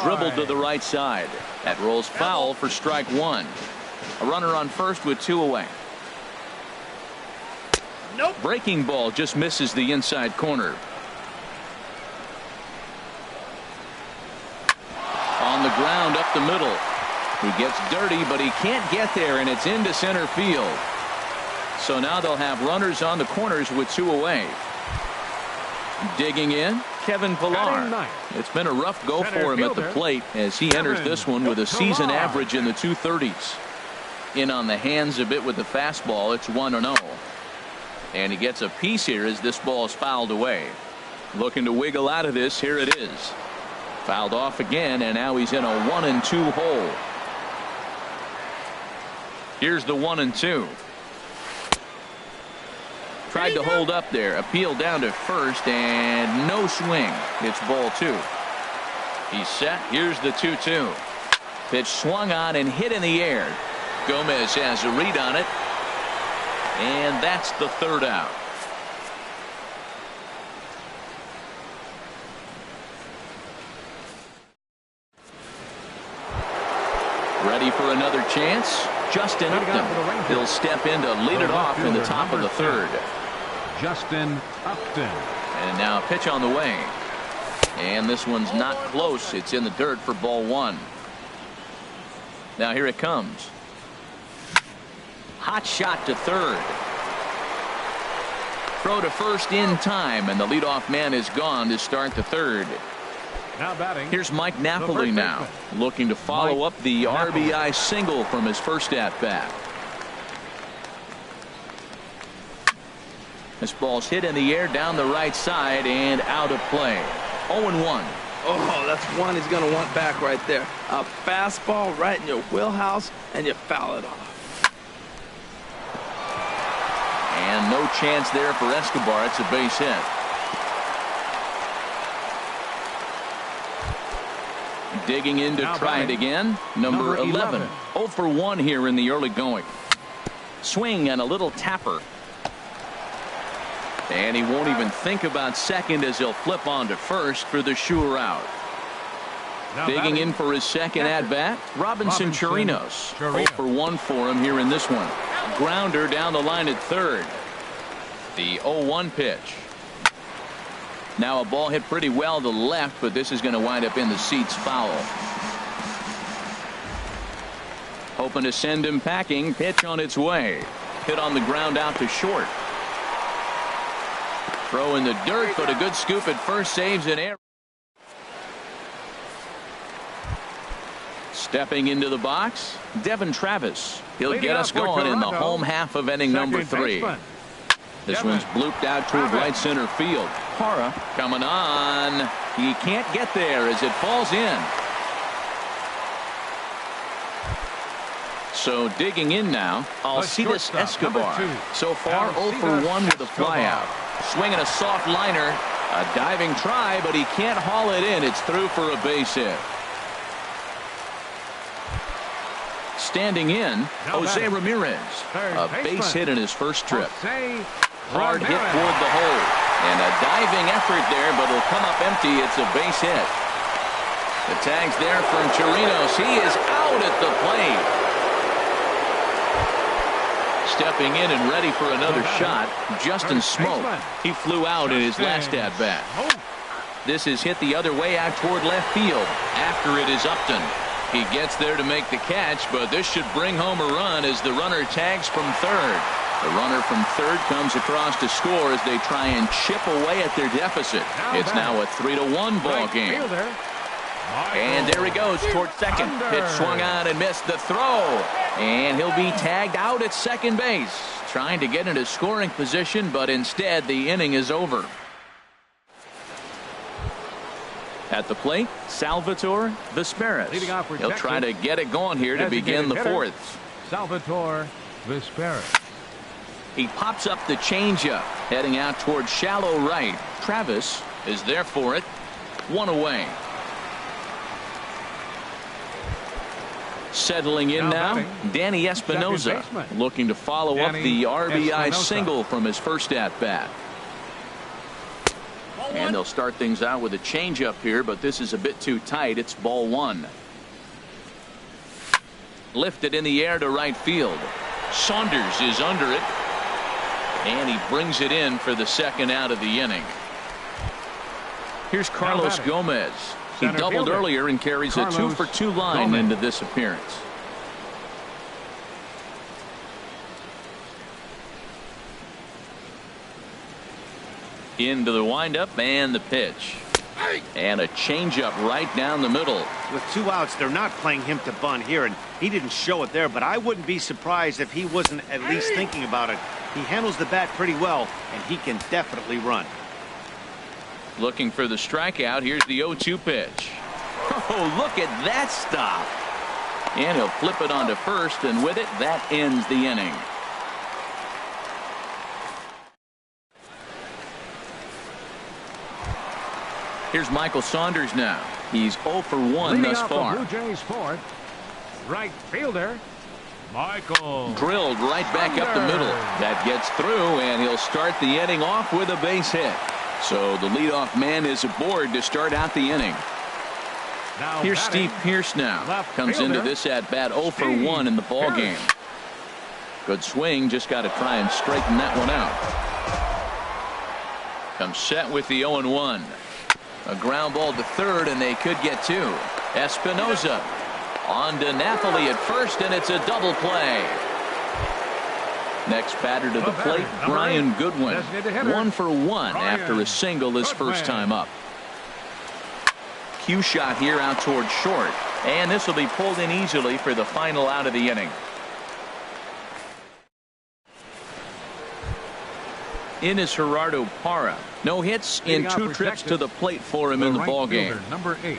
Speaker 1: Dribbled to the right side. That rolls foul for strike one. A runner on first with two away. Breaking ball just misses the inside corner. On the ground up the middle. He gets dirty, but he can't get there, and it's into center field. So now they'll have runners on the corners with two away. Digging in, Kevin Pilar. It's been a rough go for him at the plate as he enters this one with a season average in the 230s. In on the hands a bit with the fastball. It's 1-0. And he gets a piece here as this ball is fouled away. Looking to wiggle out of this. Here it is. Fouled off again, and now he's in a 1-2 hole. Here's the 1-2. Tried to hold up there. Appeal down to first, and no swing. It's ball two. He's set. Here's the 2-2. Pitch swung on and hit in the air. Gomez has a read on it. And that's the third out. Ready for another chance? Justin Upton. He'll step in to lead it off in the top of the third.
Speaker 3: Justin Upton.
Speaker 1: And now a pitch on the way. And this one's not close. It's in the dirt for ball one. Now here it comes. Hot shot to third. Throw to first in time, and the leadoff man is gone to start the third.
Speaker 3: Now batting.
Speaker 1: Here's Mike Napoli now, looking to follow up the RBI single from his first at-bat. This ball's hit in the air down the right side and out of play. 0-1.
Speaker 4: Oh, that's one he's going to want back right there. A fastball right in your wheelhouse, and you foul it off.
Speaker 1: And no chance there for Escobar. It's a base hit. Digging in to try it again. Number 11. 0 for 1 here in the early going. Swing and a little tapper. And he won't even think about second as he'll flip on to first for the sure out. Digging in for his second at-bat, Robinson Chirinos. 0 for 1 for him here in this one. Grounder down the line at third. The 0-1 pitch. Now a ball hit pretty well to the left, but this is going to wind up in the seats foul. Hoping to send him packing. Pitch on its way. Hit on the ground out to short. Throw in the dirt, but a good scoop at first saves an error. Stepping into the box, Devin Travis. He'll get us going in the home half of inning number 3. This one's blooped out toward right center field. Parra coming on. He can't get there as it falls in. So digging in now, Alcides Escobar. So far 0 for 1 with a flyout. Swinging a soft liner. A diving try, but he can't haul it in. It's through for a base hit. Standing in, Jose Ramirez. A base hit in his first trip. Hard hit toward the hole. And a diving effort there, but it'll come up empty. It's a base hit. The tag's there from Chirinos. He is out at the plate. Stepping in and ready for another shot, Justin Smoke. He flew out in his last at-bat. This is hit the other way out toward left field. After it is Upton. He gets there to make the catch, but this should bring home a run as the runner tags from third. The runner from third comes across to score as they try and chip away at their deficit. It's now a 3-1 ball game. And there he goes toward second. Pitch swung on and missed the throw. And he'll be tagged out at second base. Trying to get into scoring position, but instead the inning is over. At the plate, Salvatore Vesperis. He'll try to get it going here to begin the fourth.
Speaker 3: Salvatore Vesperis.
Speaker 1: He pops up the changeup, heading out toward shallow right. Travis is there for it. 1 away. Settling in now, Danny Espinoza, looking to follow up the RBI single from his first at-bat. And they'll start things out with a changeup here, but this is a bit too tight. It's ball 1. Lifted in the air to right field. Saunders is under it. And he brings it in for the second out of the inning. Here's Carlos Gomez. He doubled earlier and carries a 2-for-2 line into this appearance. Into the windup and the pitch. And a changeup right down the middle.
Speaker 2: With 2 outs, they're not playing him to bunt here, and he didn't show it there, but I wouldn't be surprised if he wasn't at least thinking about it. He handles the bat pretty well, and he can definitely run.
Speaker 1: Looking for the strikeout. Here's the 0-2 pitch. Oh, look at that stop. And he'll flip it onto first, and with it, that ends the inning. Here's Michael Saunders now. He's 0 for 1 thus far.
Speaker 3: Blue Jays fourth, right fielder Michael.
Speaker 1: Drilled right back up the middle. That gets through, and he'll start the inning off with a base hit. So the leadoff man is aboard to start out the inning.
Speaker 3: Now
Speaker 1: here's Steve Pearce now. Comes into this at bat 0 for 1 in the ball game. Good swing. Just got to try and straighten that one out. Comes set with the 0-1. A ground ball to third, and they could get 2. Espinoza on to Napoli at first, and it's a double play. Next batter to the plate, Brian Goodwin. 1 for 1 after a single his first time up. Cue shot here out toward short, and this will be pulled in easily for the final out of the inning. In is Gerardo Parra. No hits in 2 trips to the plate for him in the ball game.
Speaker 3: Number 8,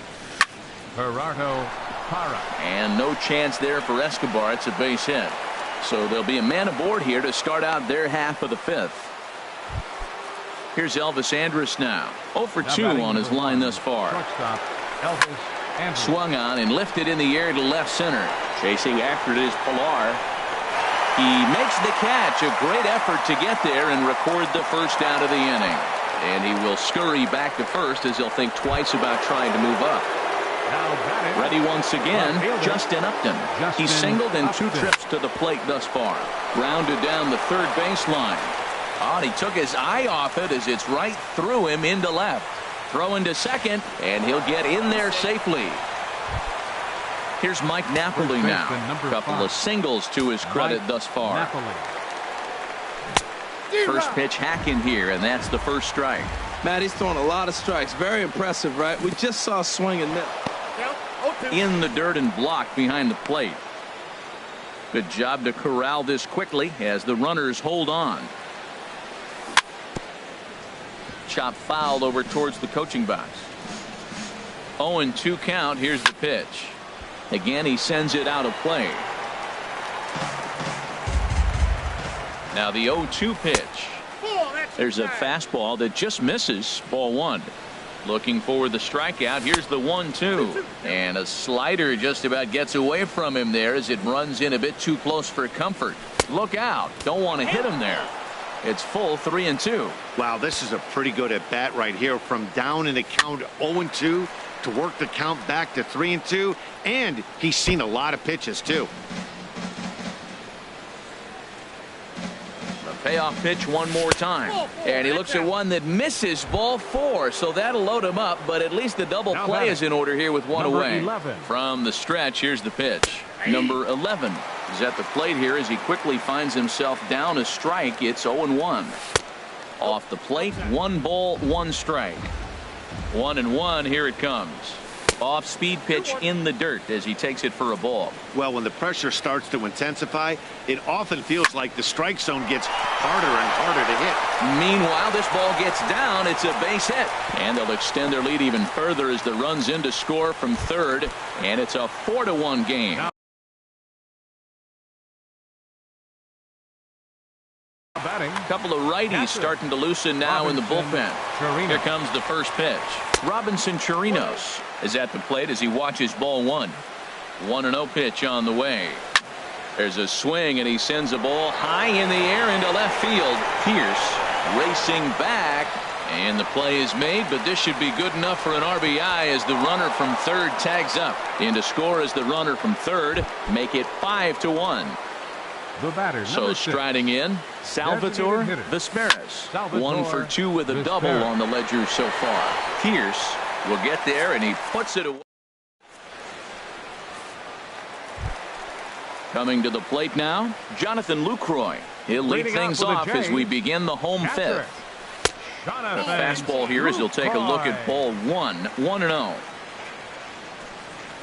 Speaker 3: Gerardo Parra.
Speaker 1: And no chance there for Escobar. It's a base hit. So there'll be a man aboard here to start out their half of the 5th. Here's Elvis Andrus now. 0 for 2 on his line thus far. Swung on and lifted in the air to left center. Chasing after it is Pilar. He makes the catch. A great effort to get there and record the first out of the inning. And he will scurry back to first as he'll think twice about trying to move up. Ready once again, Justin Upton. He's singled in 2 trips to the plate thus far. Grounded down the third baseline. Oh, and he took his eye off it as it's right through him into left. Throw into second, and he'll get in there safely. Here's Mike Napoli now. A couple of singles to his credit thus far. First pitch hacking here, and that's the first strike.
Speaker 4: Matt, he's throwing a lot of strikes. Very impressive, right? We just saw a swing and miss.
Speaker 1: In the dirt and blocked behind the plate. Good job to corral this quickly as the runners hold on. Chop foul over towards the coaching box. 0-2 count. Here's the pitch. Again, he sends it out of play. Now the 0-2 pitch. There's a fastball that just misses. Ball 1. Looking for the strikeout. Here's the 1-2. And a slider just about gets away from him there as it runs in a bit too close for comfort. Look out. Don't want to hit him there. It's full 3-2.
Speaker 2: Wow, this is a pretty good at bat right here. From down in the count 0-2 to work the count back to 3-2. And he's seen a lot of pitches too.
Speaker 1: Payoff pitch one more time, and he looks at one that misses. Ball 4, so that'll load him up, but at least the double play is in order here with one away.
Speaker 3: 11.
Speaker 1: From the stretch, here's the pitch. Number 11 is at the plate here as he quickly finds himself down a strike. It's 0-1. Off the plate, 1 ball, 1 strike. 1-1. Here it comes. Off speed pitch in the dirt as he takes it for a ball.
Speaker 2: Well, when the pressure starts to intensify, it often feels like the strike zone gets harder and harder to hit.
Speaker 1: Meanwhile, this ball gets down. It's a base hit. And they'll extend their lead even further as the run's in to score from third. And it's a 4-1 game. A couple of righties starting to loosen now in the bullpen. Here comes the first pitch. Robinson Chirinos is at the plate as he watches ball 1. 1-0 pitch on the way. There's a swing and he sends a ball high in the air into left field. Pierce racing back and the play is made, but this should be good enough for an RBI as the runner from third tags up. In to score as the runner from third, make it 5-1.
Speaker 3: The batter,
Speaker 1: so striding in, Salvatore Vesperis. 1 for 2 with a double on the ledger so far. Pierce will get there and he puts it away. Coming to the plate now, Jonathan Lucroy. He'll lead things off as we begin the home fifth. The fastball here as he'll take a look at ball 1. 1-0.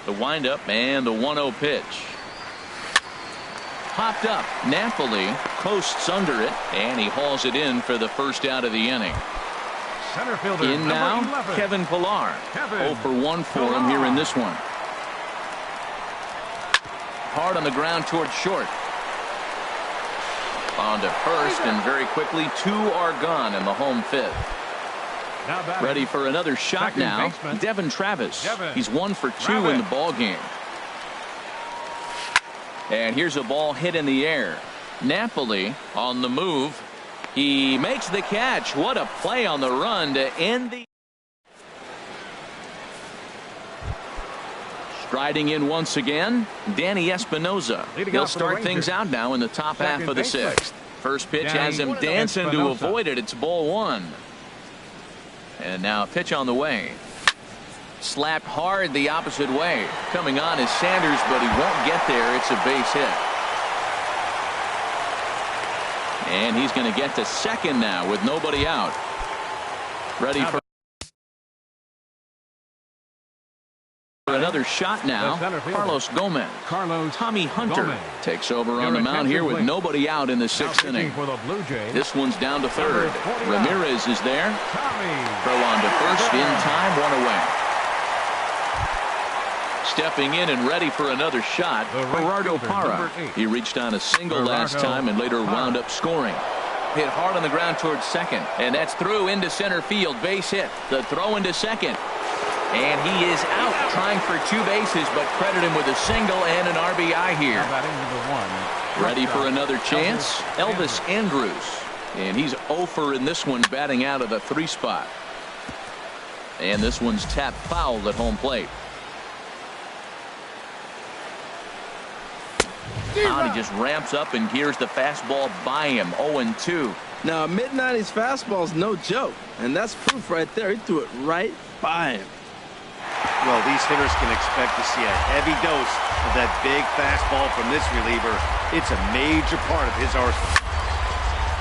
Speaker 1: The windup and the 1-0 pitch. Popped up. Napoli coasts under it, and he hauls it in for the first out of the inning.
Speaker 3: Center fielder,
Speaker 1: in now,
Speaker 3: 11.
Speaker 1: Kevin Pillar. 0 for 1 for him here in this one. Hard on the ground towards short. On to first, and very quickly 2 are gone in the home fifth. Ready for another shot now. Devin Travis. He's 1 for 2 in the ball game. And here's a ball hit in the air. Napoli on the move. He makes the catch. What a play on the run to end the. Striding in once again, Danny Espinoza. He'll start things out now in the top half of the 6th. First pitch has him dancing to avoid it. It's ball 1. And now a pitch on the way. Slapped hard the opposite way. Coming on is Sanders, but he won't get there. It's a base hit. And he's going to get to second now with nobody out. Ready for another shot now. Carlos Gomez. Tommy Hunter takes over on the mound here with nobody out in the 6th inning. This one's down to third. Ramirez is there. Throw on to first in time. 1 away. Stepping in and ready for another shot, Gerardo Parra. He reached on a single last time and later wound up scoring. Hit hard on the ground towards second, and that's through into center field. Base hit. The throw into second. And he is out trying for 2 bases, but credit him with a single and an RBI here. Ready for another chance, Elvis Andrus. And he's 0 for in this one, batting out of the 3 spot. And this one's tapped foul at home plate. Now he just ramps up and gears the fastball by him. 0-2.
Speaker 4: Now, a mid-90s fastball is no joke, and that's proof right there. He threw it right by him.
Speaker 2: Well, these hitters can expect to see a heavy dose of that big fastball from this reliever. It's a major part of his arsenal.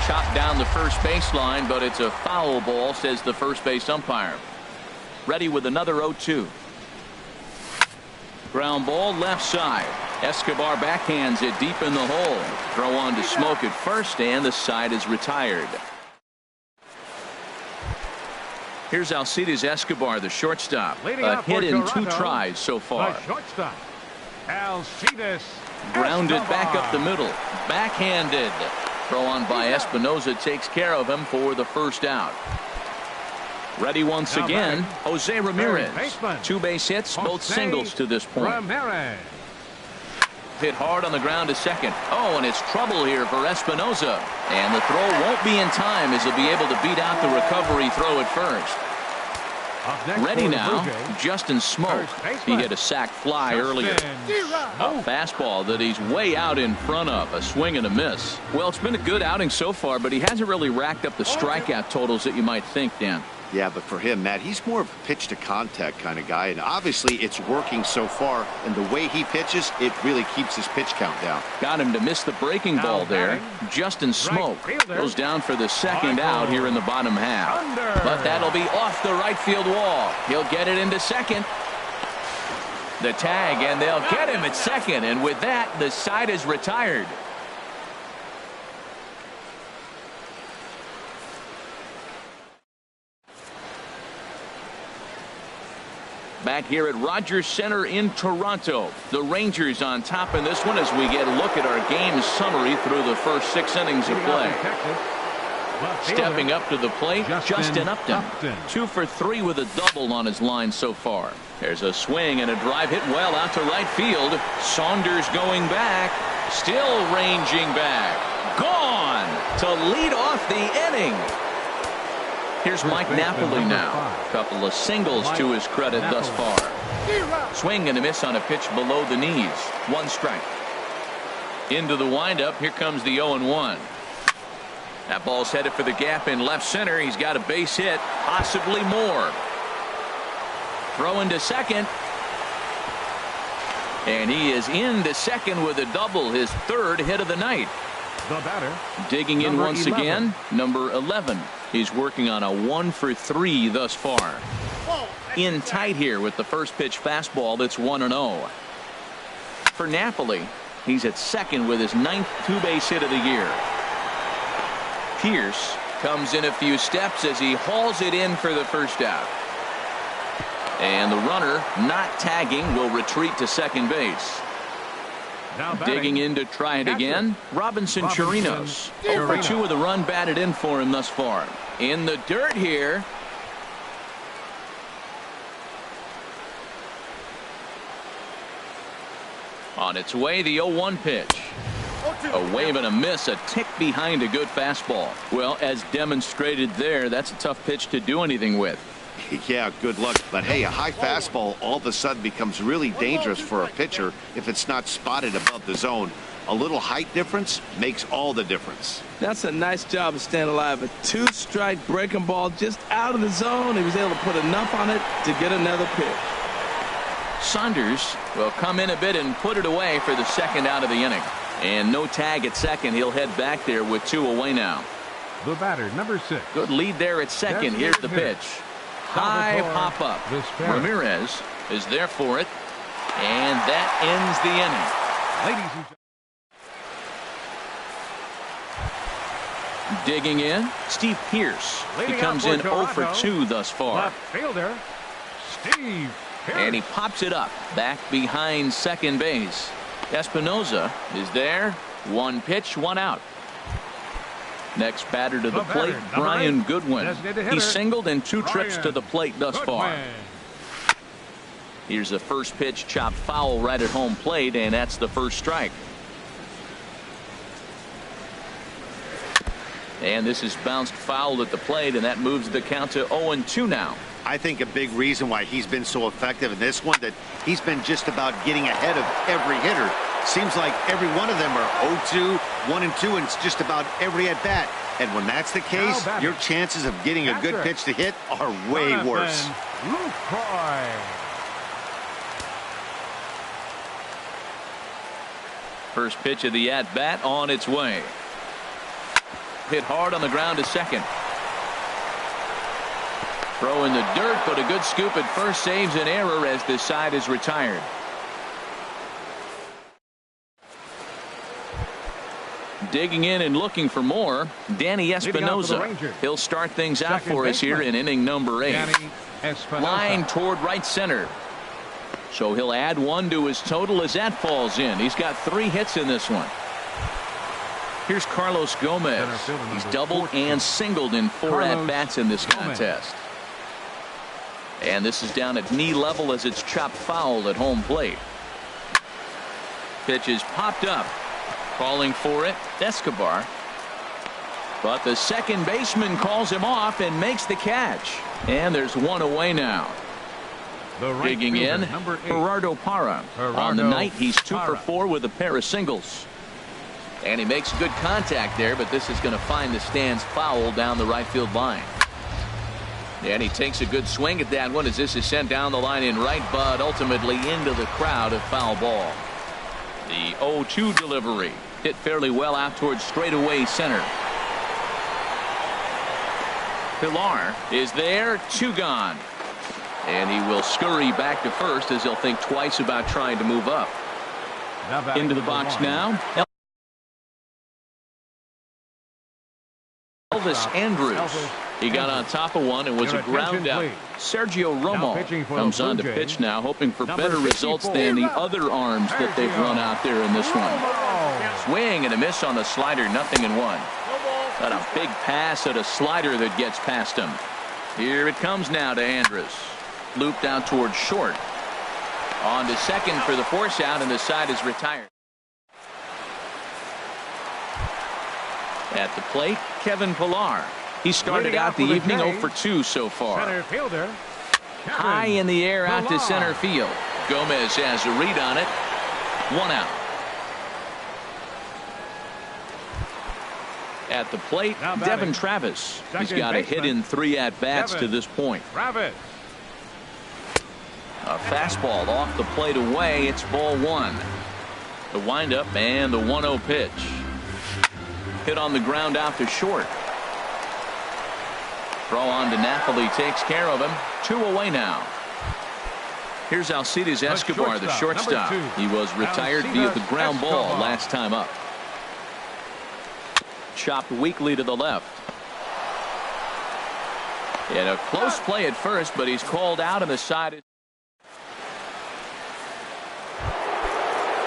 Speaker 1: Chopped down the first baseline, but it's a foul ball, says the first base umpire. Ready with another 0-2. Ground ball left side. Escobar backhands it deep in the hole. Throw on to Smoke at first, and the side is retired. Here's Alcides Escobar, the shortstop. A hit in 2 tries so far.
Speaker 3: The shortstop, Alcides
Speaker 1: Grounded
Speaker 3: Escobar.
Speaker 1: back up the middle. Backhanded. Throw on by Espinosa takes care of him for the first out. Ready once
Speaker 3: Now
Speaker 1: again,
Speaker 3: batting,
Speaker 1: Jose Ramirez.
Speaker 3: third baseman,
Speaker 1: 2 base hits, both
Speaker 3: Jose
Speaker 1: singles to this point.
Speaker 3: Ramirez.
Speaker 1: Hit hard on the ground to second. Oh, and it's trouble here for Espinosa. And the throw won't be in time as he'll be able to beat out the recovery throw at first.
Speaker 3: Up next
Speaker 1: Ready
Speaker 3: for the
Speaker 1: now,
Speaker 3: Blue Jays,
Speaker 1: Justin Smoke.
Speaker 3: First baseman,
Speaker 1: He hit a sac fly earlier. A fastball that he's way out in front of. A swing and a miss. Well, it's been a good outing so far, but he hasn't really racked up the strikeout totals that you might think, Dan.
Speaker 2: Yeah, but for him, Matt, he's more of a pitch-to-contact kind of guy, and obviously it's working so far, and the way he pitches, it really keeps his pitch count down.
Speaker 1: Got him to miss the breaking ball there. Justin Smoke goes down for the second out here in the bottom half. But that'll be off the right field wall. He'll get it into second. The tag, and they'll get him at second, and with that, the side is retired. Back here at Rogers Center in Toronto. The Rangers on top in this one as we get a look at our game summary through the first 6 innings of play. Stepping up to the plate, Justin Upton. 2 for 3 with a double on his line so far. There's a swing and a drive hit well out to right field. Saunders going back. Still ranging back. Gone to lead off the inning. Here's Mike Napoli now. A couple of singles to his credit thus far. Swing and a miss on a pitch below the knees. 1 strike. Into the windup. Here comes the 0-1. That ball's headed for the gap in left center. He's got a base hit, possibly more. Throw into second. And he is into second with a double, his 3rd hit of the night.
Speaker 3: The batter,
Speaker 1: digging in once
Speaker 3: 11.
Speaker 1: again, number 11. He's working on a 1 for 3 thus far. In tight here with the first pitch fastball that's 1-0. For Napoli, he's at second with his 9th 2-base hit of the year. Pierce comes in a few steps as he hauls it in for the first out. And the runner, not tagging, will retreat to second base.
Speaker 3: Now batting,
Speaker 1: digging in to try it again, Robinson Chirinos. 0 for 2 with a run batted in for him thus far. In the dirt here. On its way, the 0-1 pitch. A wave and a miss, a tick behind a good fastball. Well, as demonstrated there, that's a tough pitch to do anything with.
Speaker 2: Yeah, good luck. But hey, a high fastball all of a sudden becomes really dangerous for a pitcher if it's not spotted above the zone. A little height difference makes all the difference.
Speaker 4: That's a nice job of staying alive. A 2-strike breaking ball just out of the zone. He was able to put enough on it to get another pitch.
Speaker 1: Saunders will come in a bit and put it away for the second out of the inning. And no tag at second. He'll head back there with 2 away now.
Speaker 3: The batter, number 6.
Speaker 1: Good lead there at second. Here's the pitch. High pop up. Ramirez is there for it. And that ends the inning.
Speaker 3: Ladies and gentlemen.
Speaker 1: Digging in, Steve Pierce. He comes in 0 for 2 thus far.
Speaker 3: Left fielder, Steve Pierce.
Speaker 1: And he pops it up back behind second base. Espinosa is there. 1 pitch, 1 out. Next batter to the plate, Brian Goodwin. He singled in 2 trips to the plate thus far. Here's the first pitch, chopped foul right at home plate, and that's the first strike. And this is bounced foul at the plate, and that moves the count to 0-2 now.
Speaker 2: I think a big reason why he's been so effective in this one, that he's been just about getting ahead of every hitter. Seems like every one of them are 0-2, 1-2, and it's just about every at-bat. And when that's the case, your chances of getting a good pitch to hit are way worse.
Speaker 1: First pitch of the at-bat on its way. Hit hard on the ground to second. Throw in the dirt, but a good scoop at first saves an error as this side is retired. Digging in and looking for more, Danny Espinosa. He'll start things out for us here in inning number 8. Line toward right center. So he'll add 1 to his total as that falls in. He's got 3 hits in this one. Here's Carlos Gomez. He's doubled and singled in 4 at-bats in this contest. And this is down at knee level as it's chopped foul at home plate. Pitch is popped up. Calling for it, Escobar. But the second baseman calls him off and makes the catch. And there's 1 away now. Digging in, Gerardo Parra. On the night, he's 2 for 4 with a pair of singles. And he makes good contact there, but this is going to find the stands foul down the right field line. And he takes a good swing at that one as this is sent down the line in right, but ultimately into the crowd, a foul ball. The 0-2 delivery hit fairly well out towards straightaway center. Pilar is there, 2 gone. And he will scurry back to first as he'll think twice about trying to move up. Into the box now. Elvis Andrews. He got on top of one and was a ground out. Sergio Romo comes on to pitch now, hoping for better results than the other arms that they've run out there in this one. Swing and a miss on the slider, 0-1. Got a big pass at a slider that gets past him. Here it comes now to Andrus. Looped out towards short. On to second for the force out, and the side is retired. At the plate, Kevin Pilar. He started out the evening 0 for 2 so far. High in the air out to center field. Gomez has a read on it. 1 out. At the plate, Devin Travis. He's got a hit in 3 at-bats to this point. A fastball off the plate away. It's ball 1. The windup and the 1-0 pitch. Hit on the ground out to short. Throw on to Napoli takes care of him. 2 away now. Here's Alcides Escobar, the shortstop. He was retired via the ground ball last time up. Chopped weakly to the left. And a close play at first, but he's called out on the side.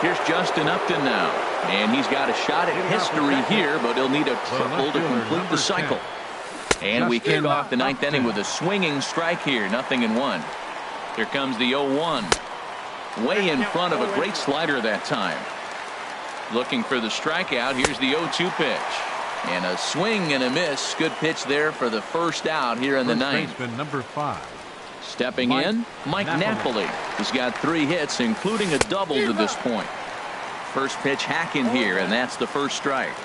Speaker 1: Here's Justin Upton now. And he's got a shot at history here, but he'll need a triple to complete the cycle. And we kick off the 9th inning with a swinging strike here, 0-1. Here comes the 0-1. Way in front of a great slider that time. Looking for the strikeout. Here's the 0-2 pitch. And a swing and a miss. Good pitch there for the first out here in the 9th.
Speaker 3: Number 5.
Speaker 1: Stepping in, Mike Napoli. He's got 3 hits, including a double to this point. First pitch hacking here, and that's the first strike.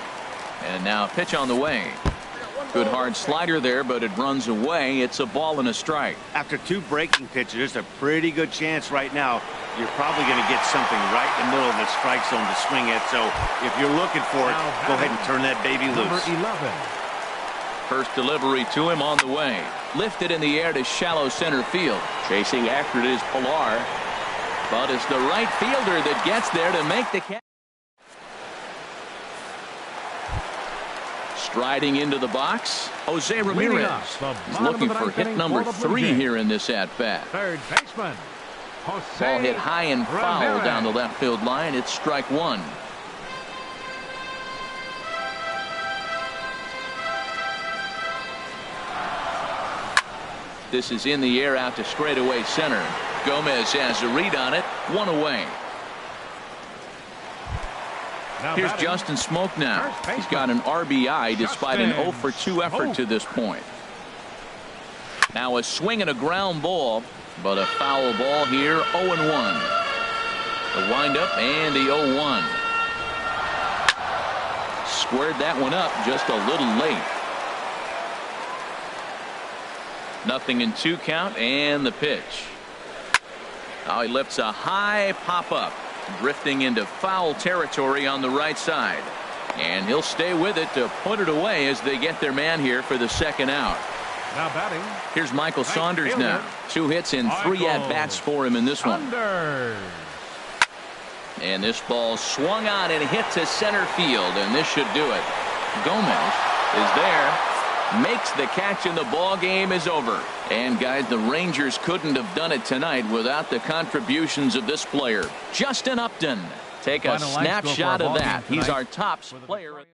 Speaker 1: And now a pitch on the way. Good hard slider there, but it runs away. It's a ball and a strike.
Speaker 2: After 2 breaking pitches, there's a pretty good chance right now you're probably going to get something right in the middle of the strike zone to swing at. So if you're looking for it, go ahead and turn that baby loose.
Speaker 3: Number 11.
Speaker 1: First delivery to him on the way. Lifted in the air to shallow center field. Chasing after it is Pilar. But it's the right fielder that gets there to make the catch. Striding into the box, Jose Ramirez. He's looking for hit number 3 here in this at-bat.
Speaker 3: Third baseman.
Speaker 1: Ball hit high and foul down the left field line. It's strike 1. This is in the air out to straightaway center. Gomez has a read on it. 1 away. Here's Justin Smoke now. He's got an RBI despite an 0 for 2 effort to this point. Now a swing and a ground ball, but a foul ball here. 0-1. The windup and the 0-1. Squared that one up just a little late. 0-2 count and the pitch. Now he lifts a high pop up, drifting into foul territory on the right side. And he'll stay with it to put it away as they get their man here for the second out.
Speaker 3: Now batting.
Speaker 1: Here's Michael Saunders now. 2 hits and 3 at-bats for him in this one. And this ball swung on and hit to center field, and this should do it. Gomez is there, makes the catch, and the ball game is over. And guys, the Rangers couldn't have done it tonight without the contributions of this player, Justin Upton. Take a snapshot of that. He's our top player.